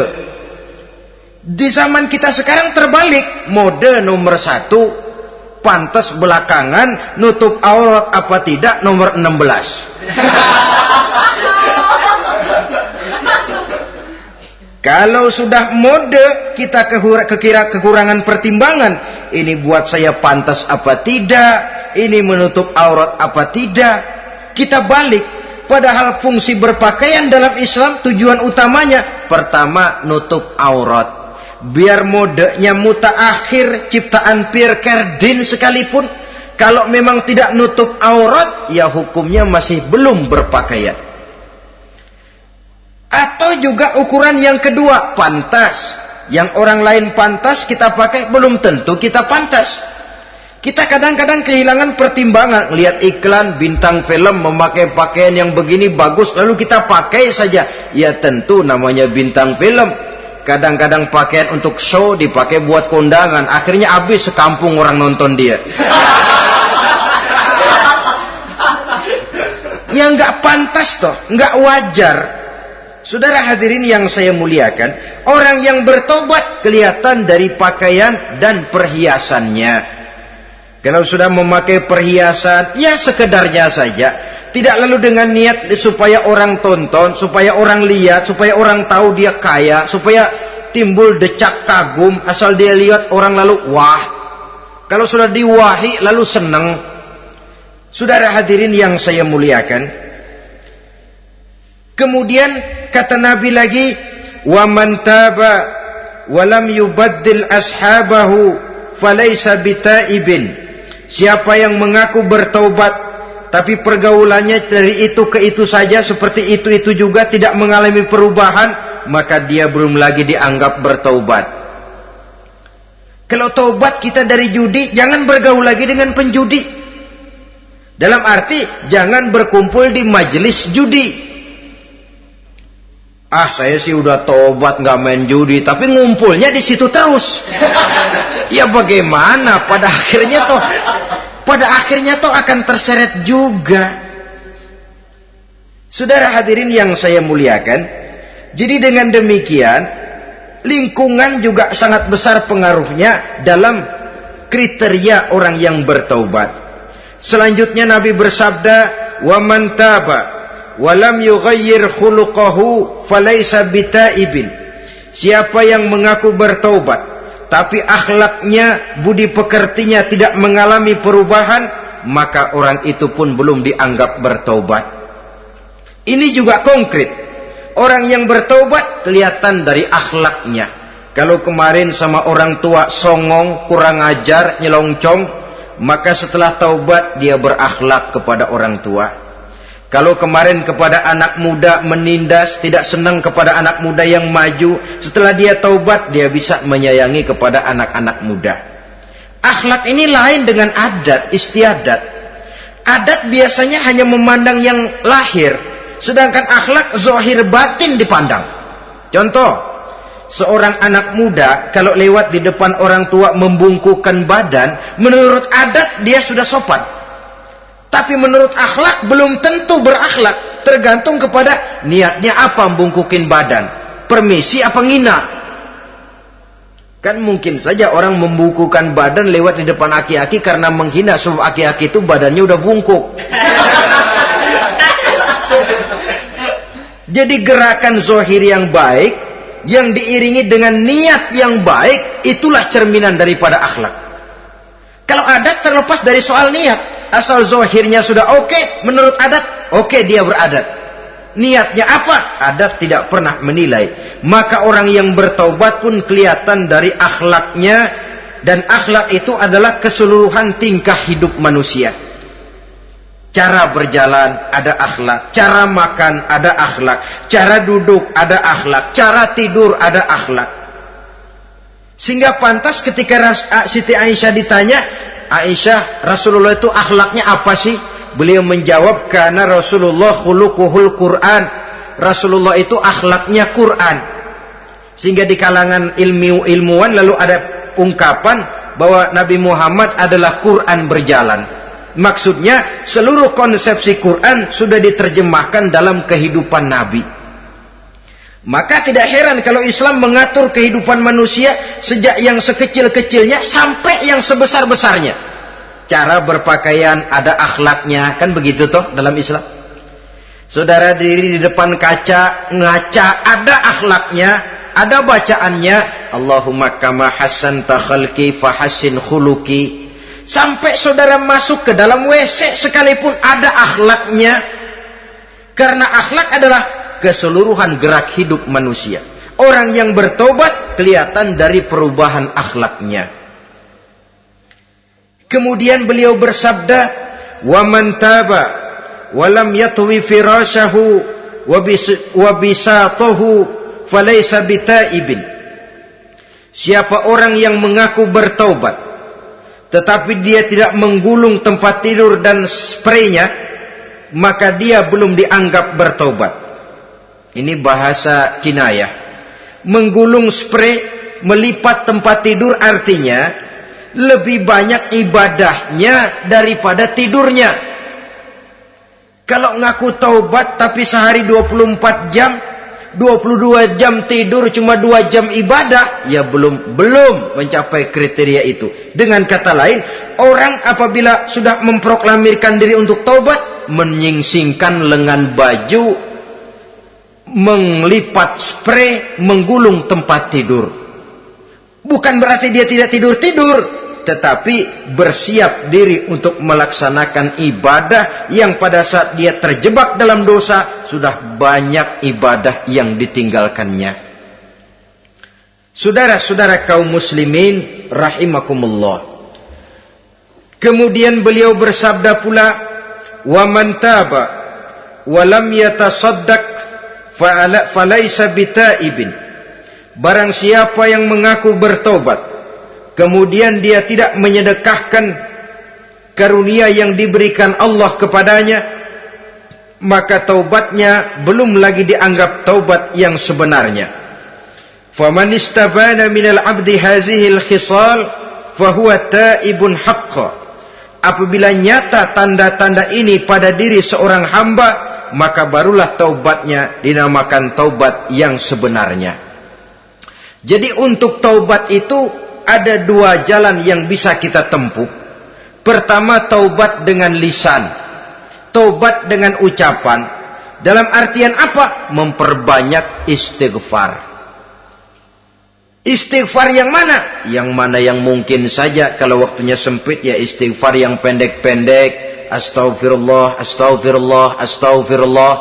Di zaman kita sekarang terbalik. Mode nomor 1, pantas belakangan, nutup aurat apa tidak nomor 16. Kalau sudah mode, kita kekurangan pertimbangan. Ini buat saya pantas apa tidak, ini menutup aurat apa tidak. Kita balik. Padahal fungsi berpakaian dalam Islam tujuan utamanya pertama nutup aurat. Biar modenya mutaakhir ciptaan Pierre Cardin sekalipun, kalau memang tidak nutup aurat, ya hukumnya masih belum berpakaian. Atau juga ukuran yang kedua, pantas. Yang orang lain pantas kita pakai, belum tentu kita pantas. Kita kadang-kadang kehilangan pertimbangan. Lihat iklan bintang film memakai pakaian yang begini bagus, lalu kita pakai saja. Ya tentu namanya bintang film. Kadang-kadang pakaian untuk show dipakai buat kondangan. Akhirnya habis sekampung orang nonton dia. Ya nggak pantas toh, nggak wajar. Saudara hadirin yang saya muliakan, orang yang bertobat kelihatan dari pakaian dan perhiasannya. Kalau sudah memakai perhiasan, ya sekedarnya saja. Tidak lalu dengan niat supaya orang tonton, supaya orang lihat, supaya orang tahu dia kaya, supaya timbul decak kagum. Asal dia lihat orang lalu wah. Kalau sudah diwahi lalu senang. Saudara hadirin yang saya muliakan. Kemudian kata Nabi lagi, wa man taba wa lam yubaddil ashabahu falaysa bitaibin. Siapa yang mengaku bertaubat tapi pergaulannya dari itu ke itu saja, seperti itu juga tidak mengalami perubahan, maka dia belum lagi dianggap bertaubat. Kalau taubat kita dari judi, jangan bergaul lagi dengan penjudi. Dalam arti jangan berkumpul di majelis judi. Ah, saya sih udah taubat nggak main judi, tapi ngumpulnya di situ terus. Ya bagaimana? Pada akhirnya toh akan terseret juga. Saudara hadirin yang saya muliakan, jadi dengan demikian lingkungan juga sangat besar pengaruhnya dalam kriteria orang yang bertaubat. Selanjutnya Nabi bersabda, "Wa man taba wa lam yughayyir khuluquhu falaysa bitaibin." Siapa yang mengaku bertaubat tapi akhlaknya, budi pekertinya tidak mengalami perubahan, maka orang itu pun belum dianggap bertaubat. Ini juga konkret. Orang yang bertaubat kelihatan dari akhlaknya. Kalau kemarin sama orang tua songong, kurang ajar, nyelongcong, maka setelah taubat dia berakhlak kepada orang tua. Kalau kemarin kepada anak muda menindas, tidak senang kepada anak muda yang maju, setelah dia taubat dia bisa menyayangi kepada anak-anak muda. Akhlak ini lain dengan adat, istiadat. Adat biasanya hanya memandang yang lahir, sedangkan akhlak zahir batin dipandang. Contoh, seorang anak muda kalau lewat di depan orang tua membungkukkan badan, menurut adat dia sudah sopan. Tapi menurut akhlak belum tentu berakhlak. Tergantung kepada niatnya apa membungkukin badan. Permisi apa ngina. Kan mungkin saja orang membungkukan badan lewat di depan aki-aki karena menghina, sebab aki-aki itu badannya udah bungkuk. Jadi gerakan zohir yang baik, yang diiringi dengan niat yang baik, itulah cerminan daripada akhlak. Kalau adat terlepas dari soal niat. Asal zohirnya sudah oke, menurut adat, oke dia beradat. Niatnya apa? Adat tidak pernah menilai. Maka orang yang bertaubat pun kelihatan dari akhlaknya. Dan akhlak itu adalah keseluruhan tingkah hidup manusia. Cara berjalan ada akhlak, cara makan ada akhlak, cara duduk ada akhlak, cara tidur ada akhlak. Sehingga pantas ketika Siti Aisyah ditanya, Aisyah, Rasulullah itu akhlaknya apa sih? Beliau menjawab, karena Rasulullah khuluquhul Quran. Rasulullah itu akhlaknya Quran. Sehingga di kalangan ilmuwan lalu ada ungkapan bahwa Nabi Muhammad adalah Quran berjalan. Maksudnya seluruh konsepsi Quran sudah diterjemahkan dalam kehidupan Nabi. Maka tidak heran kalau Islam mengatur kehidupan manusia sejak yang sekecil-kecilnya sampai yang sebesar-besarnya. Cara berpakaian ada akhlaknya, kan begitu toh dalam Islam. Saudara diri di depan kaca, ngaca, ada akhlaknya, ada bacaannya. Allahumma kama hassanta khalqi fahassin khuluqi. Sampai saudara masuk ke dalam WC sekalipun ada akhlaknya. Karena akhlak adalah keseluruhan gerak hidup manusia. Orang yang bertobat kelihatan dari perubahan akhlaknya. Kemudian beliau bersabda, "Wa man taba wa lam yatwi firashahu wa bisatahu falaysa bitaibin." Siapa orang yang mengaku bertaubat tetapi dia tidak menggulung tempat tidur dan spraynya, maka dia belum dianggap bertaubat. Ini bahasa kinayah. Menggulung spray, melipat tempat tidur artinya lebih banyak ibadahnya daripada tidurnya. Kalau ngaku taubat tapi sehari 24 jam, 22 jam tidur, cuma 2 jam ibadah, ya belum mencapai kriteria itu. Dengan kata lain, orang apabila sudah memproklamirkan diri untuk taubat, menyingsingkan lengan baju, melipat spray, menggulung tempat tidur. Bukan berarti dia tidak tidur-tidur, tetapi bersiap diri untuk melaksanakan ibadah yang pada saat dia terjebak dalam dosa, sudah banyak ibadah yang ditinggalkannya. Saudara-saudara kaum muslimin rahimakumullah. Kemudian beliau bersabda pula, "Wa man taba wa lam yatasaddaq falaysa bitaibin." Barang siapa yang mengaku bertobat, kemudian dia tidak menyedekahkan karunia yang diberikan Allah kepadanya, maka taubatnya belum lagi dianggap taubat yang sebenarnya. Faman istabana minal abdi hazihil khisal fahuwa taibun haqqa. Apabila nyata tanda-tanda ini pada diri seorang hamba, maka barulah taubatnya dinamakan taubat yang sebenarnya. Jadi untuk taubat itu ada 2 jalan yang bisa kita tempuh. Pertama, taubat dengan lisan, taubat dengan ucapan. Dalam artian apa? Memperbanyak istighfar. Istighfar yang mana? Yang mana yang mungkin saja. Kalau waktunya sempit, ya istighfar yang pendek-pendek. Astaghfirullah, astaghfirullah, astaghfirullah.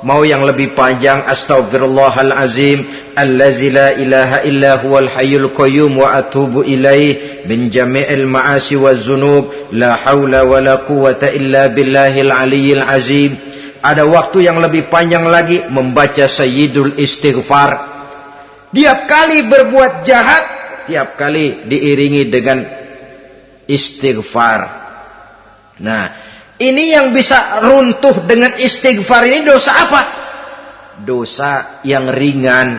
Mau yang lebih panjang, astaghfirullahalazim allazi la ilaha illa huwal hayyul qayyum wa atubu ilaih min jami'il ma'asi waz zunub la haula wala quwwata illa billahil aliyyil azim. Ada waktu yang lebih panjang lagi membaca sayyidul istighfar. Tiap kali berbuat jahat, tiap kali diiringi dengan istighfar. Nah, ini yang bisa runtuh dengan istighfar ini dosa apa? Dosa yang ringan,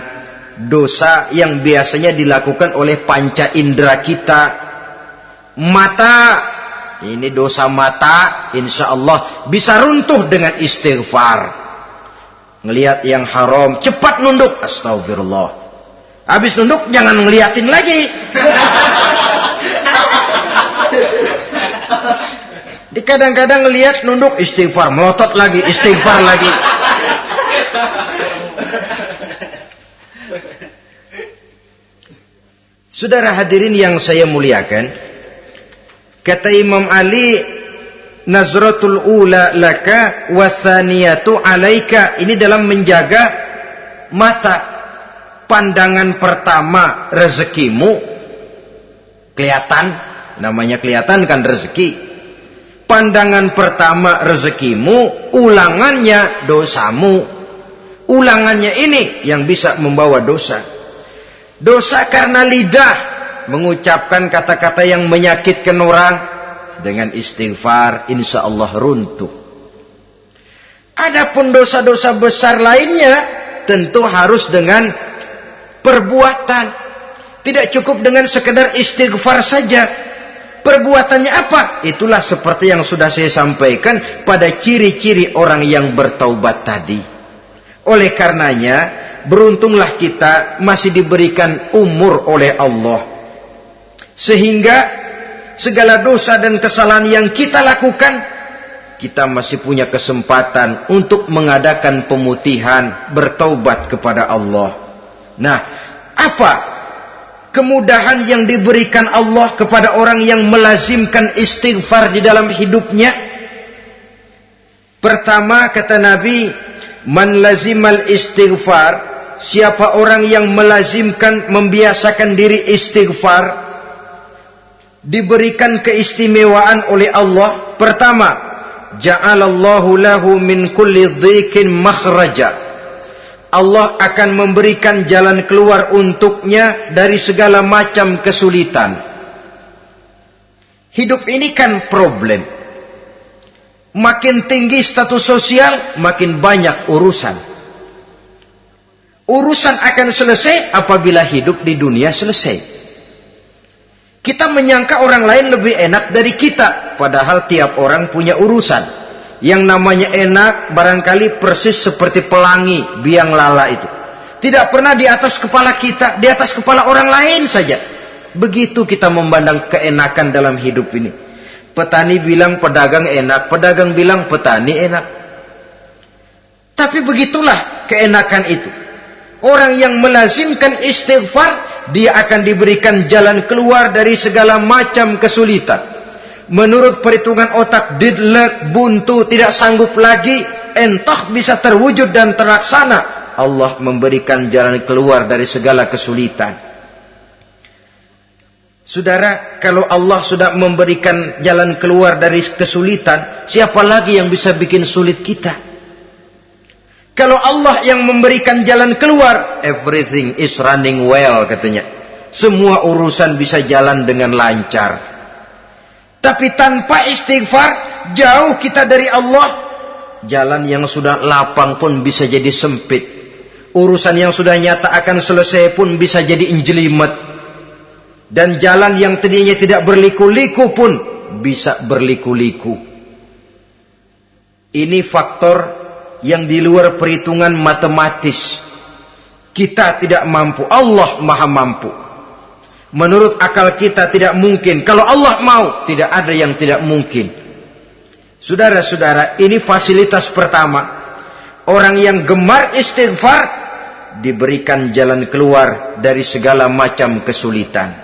dosa yang biasanya dilakukan oleh panca indera kita. Mata ini dosa mata, insya Allah bisa runtuh dengan istighfar. Ngelihat yang haram, cepat nunduk, astagfirullah. Habis nunduk, jangan ngeliatin lagi. Di kadang-kadang ngelihat nunduk, istighfar, melotot lagi, istighfar lagi. Saudara hadirin yang saya muliakan, kata Imam Ali, nazratul ula laka wasaniyatu alaika. Ini dalam menjaga mata. Pandangan pertama rezekimu kelihatan, namanya kelihatan kan rezeki. Pandangan pertama rezekimu, ulangannya dosamu. Ulangannya ini yang bisa membawa dosa. Dosa karena lidah mengucapkan kata-kata yang menyakitkan orang. Dengan istighfar insya Allah runtuh. Adapun dosa-dosa besar lainnya tentu harus dengan perbuatan. Tidak cukup dengan sekedar istighfar saja. Perbuatannya apa? Itulah seperti yang sudah saya sampaikan pada ciri-ciri orang yang bertaubat tadi. Oleh karenanya, beruntunglah kita masih diberikan umur oleh Allah. Sehingga segala dosa dan kesalahan yang kita lakukan, kita masih punya kesempatan untuk mengadakan pemutihan, bertaubat kepada Allah. Nah, apa kemudahan yang diberikan Allah kepada orang yang melazimkan istighfar di dalam hidupnya? Pertama, kata Nabi, man lazimal istighfar, siapa orang yang melazimkan, membiasakan diri istighfar, diberikan keistimewaan oleh Allah. Pertama, ja'alallahu lahu min kulli dhiqin makhraja. Allah akan memberikan jalan keluar untuknya dari segala macam kesulitan. Hidup ini kan problem. Makin tinggi status sosial, makin banyak urusan. Urusan akan selesai apabila hidup di dunia selesai. Kita menyangka orang lain lebih enak dari kita. Padahal tiap orang punya urusan. Yang namanya enak barangkali persis seperti pelangi biang lala itu. Tidak pernah di atas kepala kita, di atas kepala orang lain saja. Begitu kita memandang keenakan dalam hidup ini. Petani bilang pedagang enak, pedagang bilang petani enak. Tapi begitulah keenakan itu. Orang yang melazimkan istighfar, dia akan diberikan jalan keluar dari segala macam kesulitan. Menurut perhitungan otak, deadlock, buntu, tidak sanggup lagi, entah bisa terwujud dan terlaksana. Allah memberikan jalan keluar dari segala kesulitan. Saudara, kalau Allah sudah memberikan jalan keluar dari kesulitan, siapa lagi yang bisa bikin sulit kita? Kalau Allah yang memberikan jalan keluar, everything is running well katanya. Semua urusan bisa jalan dengan lancar. Tapi tanpa istighfar, jauh kita dari Allah. Jalan yang sudah lapang pun bisa jadi sempit. Urusan yang sudah nyata akan selesai pun bisa jadi injelimet. Dan jalan yang tadinya tidak berliku-liku pun bisa berliku-liku. Ini faktor yang di luar perhitungan matematis. Kita tidak mampu, Allah maha mampu. Menurut akal kita tidak mungkin. Kalau Allah mau, tidak ada yang tidak mungkin. Saudara-saudara, ini fasilitas pertama. Orang yang gemar istighfar diberikan jalan keluar dari segala macam kesulitan.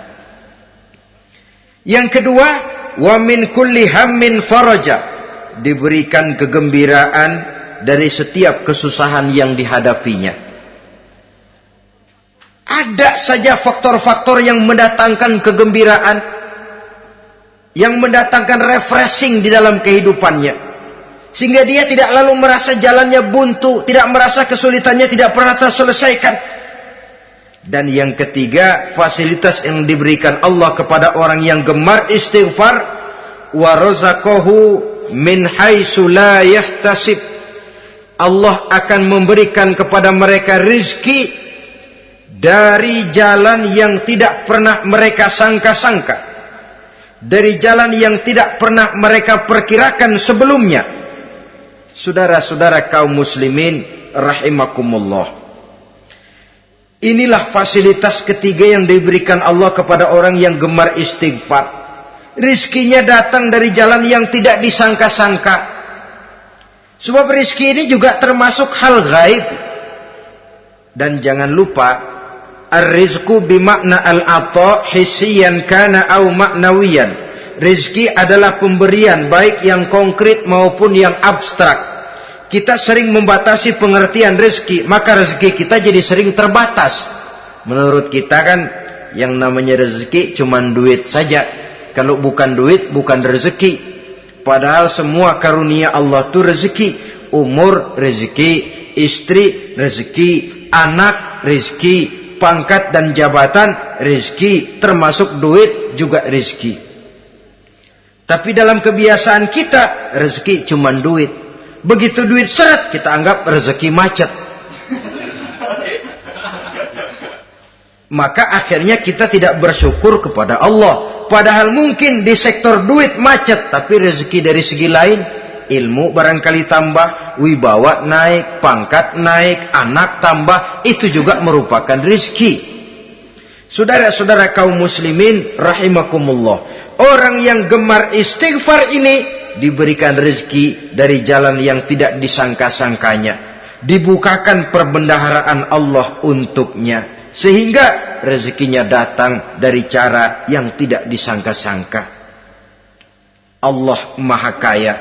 Yang kedua, wa min kulli hammin faraja, diberikan kegembiraan dari setiap kesusahan yang dihadapinya. Ada saja faktor-faktor yang mendatangkan kegembiraan, yang mendatangkan refreshing di dalam kehidupannya, sehingga dia tidak lalu merasa jalannya buntu, tidak merasa kesulitannya tidak pernah terselesaikan. Dan yang ketiga, fasilitas yang diberikan Allah kepada orang yang gemar istighfar, wa razaqahu min haitsu la yahtasib. Allah akan memberikan kepada mereka rizki dari jalan yang tidak pernah mereka sangka-sangka. dari jalan yang tidak pernah mereka perkirakan sebelumnya. Saudara-saudara kaum muslimin rahimakumullah. Inilah fasilitas ketiga yang diberikan Allah kepada orang yang gemar istighfar. Rizkinya datang dari jalan yang tidak disangka-sangka. Sebab rizki ini juga termasuk hal gaib. Dan jangan lupa, ar-rizku bimakna al-ata hissiyan kana au ma'nawiyan. Rizki adalah pemberian baik yang konkret maupun yang abstrak. Kita sering membatasi pengertian rizki, maka rezeki kita jadi sering terbatas. Menurut kita kan yang namanya rezeki cuma duit saja. Kalau bukan duit, bukan rezeki. Padahal semua karunia Allah itu rezeki. Umur, rezeki. Istri, rezeki. Anak, rezeki. Pangkat dan jabatan, rezeki. Termasuk duit juga rezeki. Tapi dalam kebiasaan kita, rezeki cuma duit. Begitu duit seret, kita anggap rezeki macet. Maka akhirnya kita tidak bersyukur kepada Allah. Padahal mungkin di sektor duit macet, tapi rezeki dari segi lain, ilmu barangkali tambah, wibawa naik, pangkat naik, anak tambah, itu juga merupakan rezeki. Saudara-saudara kaum muslimin rahimakumullah, orang yang gemar istighfar ini diberikan rezeki dari jalan yang tidak disangka-sangkanya, dibukakan perbendaharaan Allah untuknya, sehingga rezekinya datang dari cara yang tidak disangka-sangka. Allah Maha Kaya.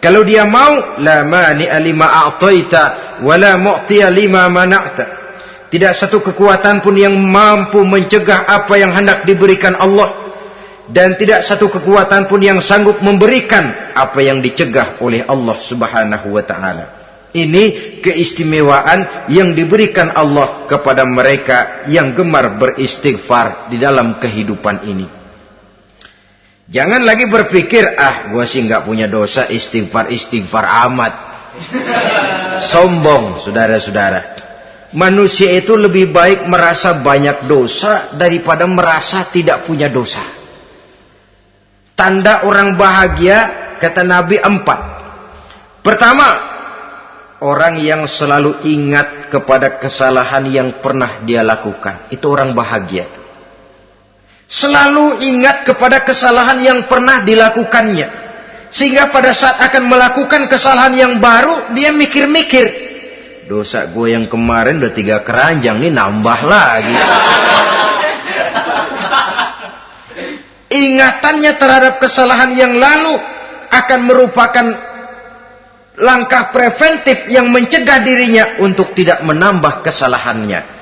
Kalau Dia mau, la mani'a lima a'taita wa la mu'tiya lima mana'ta. Tidak satu kekuatan pun yang mampu mencegah apa yang hendak diberikan Allah, dan tidak satu kekuatan pun yang sanggup memberikan apa yang dicegah oleh Allah Subhanahu wa taala. Ini keistimewaan yang diberikan Allah kepada mereka yang gemar beristighfar di dalam kehidupan ini. Jangan lagi berpikir, gua sih nggak punya dosa, istighfar amat. Sombong, saudara-saudara. Manusia itu lebih baik merasa banyak dosa daripada merasa tidak punya dosa. Tanda orang bahagia, kata Nabi, 4. Pertama, orang yang selalu ingat kepada kesalahan yang pernah dia lakukan. Itu orang bahagia. Selalu ingat kepada kesalahan yang pernah dilakukannya. Sehingga pada saat akan melakukan kesalahan yang baru, dia mikir-mikir. Dosa gue yang kemarin udah 3 keranjang, nih nambah lagi. Ingatannya terhadap kesalahan yang lalu akan merupakan langkah preventif yang mencegah dirinya untuk tidak menambah kesalahannya.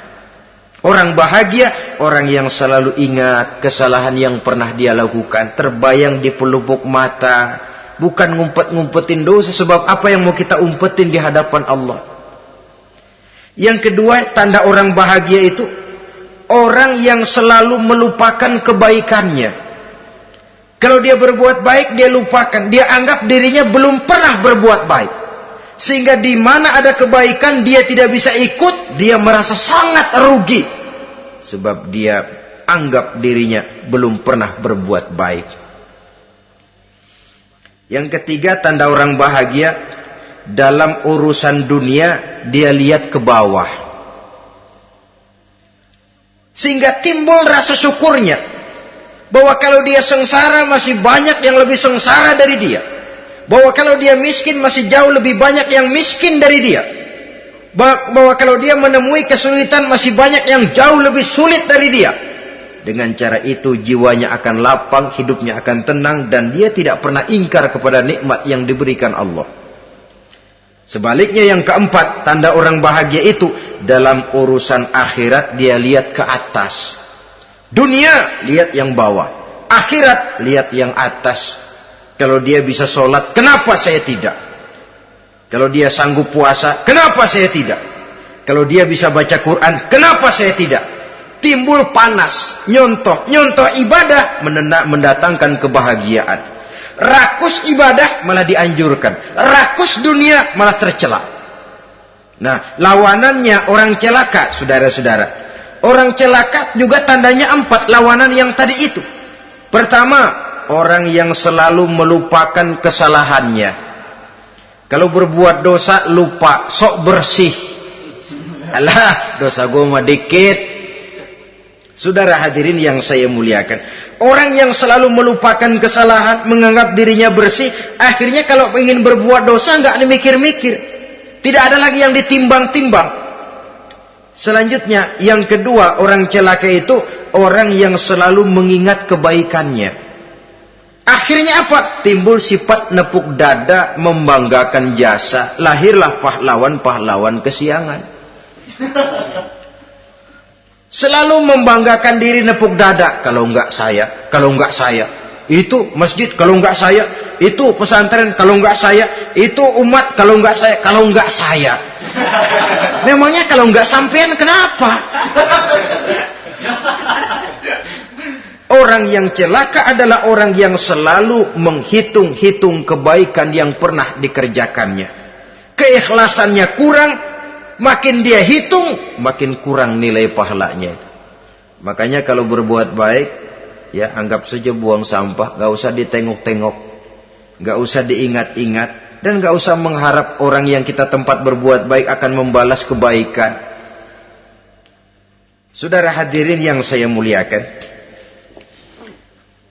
Orang bahagia, orang yang selalu ingat kesalahan yang pernah dia lakukan, terbayang di pelupuk mata, bukan ngumpet-ngumpetin dosa. Sebab apa yang mau kita umpetin di hadapan Allah? Yang kedua, tanda orang bahagia itu orang yang selalu melupakan kebaikannya. Kalau dia berbuat baik, dia lupakan. Dia anggap dirinya belum pernah berbuat baik. Sehingga di mana ada kebaikan, dia tidak bisa ikut. Dia merasa sangat rugi. Sebab dia anggap dirinya belum pernah berbuat baik. Yang ketiga, tanda orang bahagia, dalam urusan dunia, dia lihat ke bawah. Sehingga timbul rasa syukurnya. Bahwa kalau dia sengsara masih banyak yang lebih sengsara dari dia. Bahwa kalau dia miskin masih jauh lebih banyak yang miskin dari dia. Bahwa kalau dia menemui kesulitan masih banyak yang jauh lebih sulit dari dia. Dengan cara itu jiwanya akan lapang, hidupnya akan tenang, dan dia tidak pernah ingkar kepada nikmat yang diberikan Allah. Sebaliknya yang keempat, tanda orang bahagia itu dalam urusan akhirat dia lihat ke atas. Dunia, lihat yang bawah. Akhirat, lihat yang atas. Kalau dia bisa sholat, kenapa saya tidak? Kalau dia sanggup puasa, kenapa saya tidak? Kalau dia bisa baca Quran, kenapa saya tidak? Timbul panas, nyontoh ibadah mendatangkan kebahagiaan. Rakus ibadah malah dianjurkan. Rakus dunia malah tercela. Nah, lawanannya orang celaka, saudara-saudara. Orang celaka juga tandanya 4, lawanan yang tadi itu. Pertama, orang yang selalu melupakan kesalahannya. Kalau berbuat dosa lupa, sok bersih. Alah, dosa gue mah dikit. Saudara hadirin yang saya muliakan, orang yang selalu melupakan kesalahan, menganggap dirinya bersih, akhirnya kalau ingin berbuat dosa nggak mikir-mikir, tidak ada lagi yang ditimbang-timbang. Selanjutnya, yang kedua, orang celaka itu orang yang selalu mengingat kebaikannya. Akhirnya apa? Timbul sifat nepuk dada, membanggakan jasa, lahirlah pahlawan-pahlawan kesiangan. Selalu membanggakan diri, nepuk dada. Kalau enggak saya, kalau enggak saya. Itu masjid, kalau enggak saya. Itu pesantren, kalau enggak saya. Itu umat, kalau enggak saya. Kalau enggak saya. Memangnya kalau enggak sampean kenapa? Orang yang celaka adalah orang yang selalu menghitung-hitung kebaikan yang pernah dikerjakannya. Keikhlasannya kurang. Makin dia hitung, makin kurang nilai pahalanya. Makanya kalau berbuat baik, ya anggap saja buang sampah, gak usah ditengok-tengok, gak usah diingat-ingat, dan gak usah mengharap orang yang kita tempat berbuat baik akan membalas kebaikan. Saudara hadirin yang saya muliakan,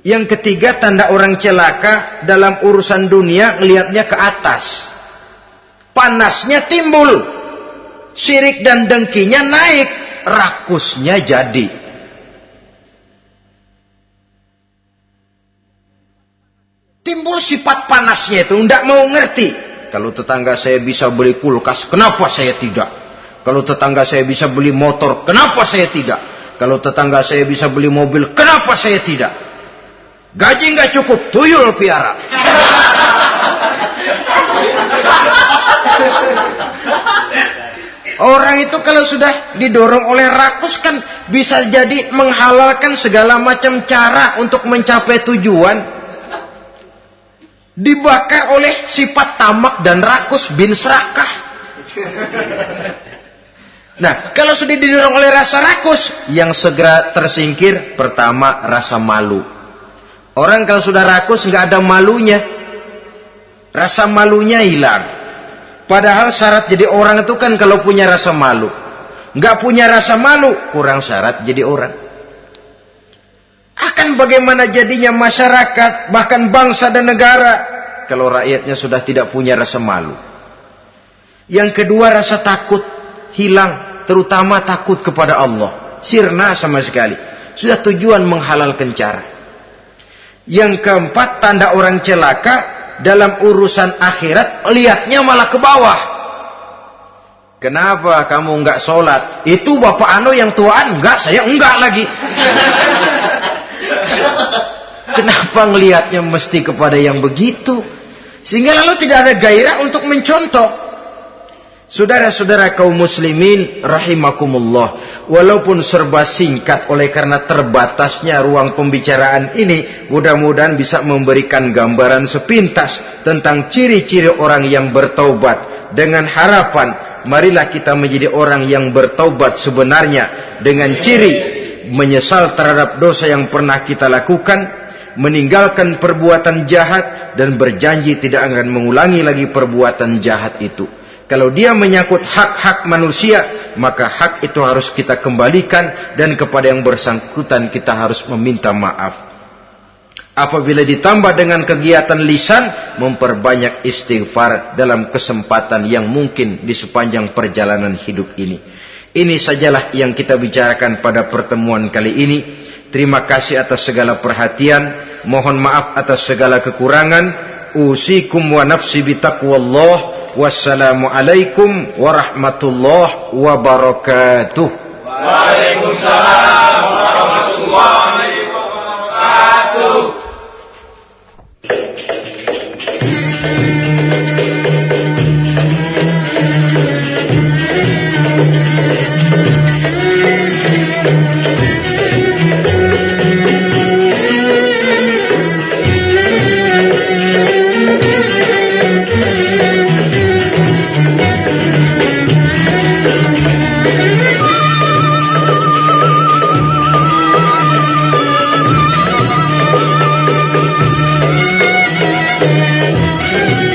yang ketiga tanda orang celaka dalam urusan dunia, ngelihatnya ke atas, panasnya timbul. Syirik dan dengkinya naik, rakusnya jadi. Timbul sifat panasnya itu, tidak mau ngerti. Kalau tetangga saya bisa beli kulkas, kenapa saya tidak? Kalau tetangga saya bisa beli motor, kenapa saya tidak? Kalau tetangga saya bisa beli mobil, kenapa saya tidak? Gaji nggak cukup, tuyul piara. Orang itu kalau sudah didorong oleh rakus kan bisa jadi menghalalkan segala macam cara untuk mencapai tujuan. Dibakar oleh sifat tamak dan rakus bin serakah. Nah, kalau sudah didorong oleh rasa rakus, yang segera tersingkir pertama rasa malu. Orang kalau sudah rakus nggak ada malunya, rasa malunya hilang. Padahal syarat jadi orang itu kan kalau punya rasa malu. Nggak punya rasa malu, kurang syarat jadi orang. Akan bagaimana jadinya masyarakat, bahkan bangsa dan negara, kalau rakyatnya sudah tidak punya rasa malu. Yang kedua, rasa takut hilang, terutama takut kepada Allah. Sirna sama sekali. Sudah tujuan menghalalkan cara. Yang keempat, tanda orang celaka dalam urusan akhirat, lihatnya malah ke bawah. Kenapa kamu enggak sholat? Itu bapak anu yang tuaan, enggak, saya enggak lagi. Kenapa ngelihatnya mesti kepada yang begitu? Sehingga lalu tidak ada gairah untuk mencontoh. Saudara-saudara kaum muslimin rahimakumullah, walaupun serba singkat oleh karena terbatasnya ruang pembicaraan ini, mudah-mudahan bisa memberikan gambaran sepintas tentang ciri-ciri orang yang bertaubat, dengan harapan marilah kita menjadi orang yang bertaubat sebenarnya, dengan ciri menyesal terhadap dosa yang pernah kita lakukan, meninggalkan perbuatan jahat, dan berjanji tidak akan mengulangi lagi perbuatan jahat itu. Kalau dia menyangkut hak-hak manusia, maka hak itu harus kita kembalikan, dan kepada yang bersangkutan kita harus meminta maaf. Apabila ditambah dengan kegiatan lisan, memperbanyak istighfar dalam kesempatan yang mungkin di sepanjang perjalanan hidup ini. Ini sajalah yang kita bicarakan pada pertemuan kali ini. Terima kasih atas segala perhatian. Mohon maaf atas segala kekurangan. Usikum wa nafsi bitaqwallah. Wassalamualaikum warahmatullahi wabarakatuh. Waalaikumsalam warahmatullahi wabarakatuh. Amin.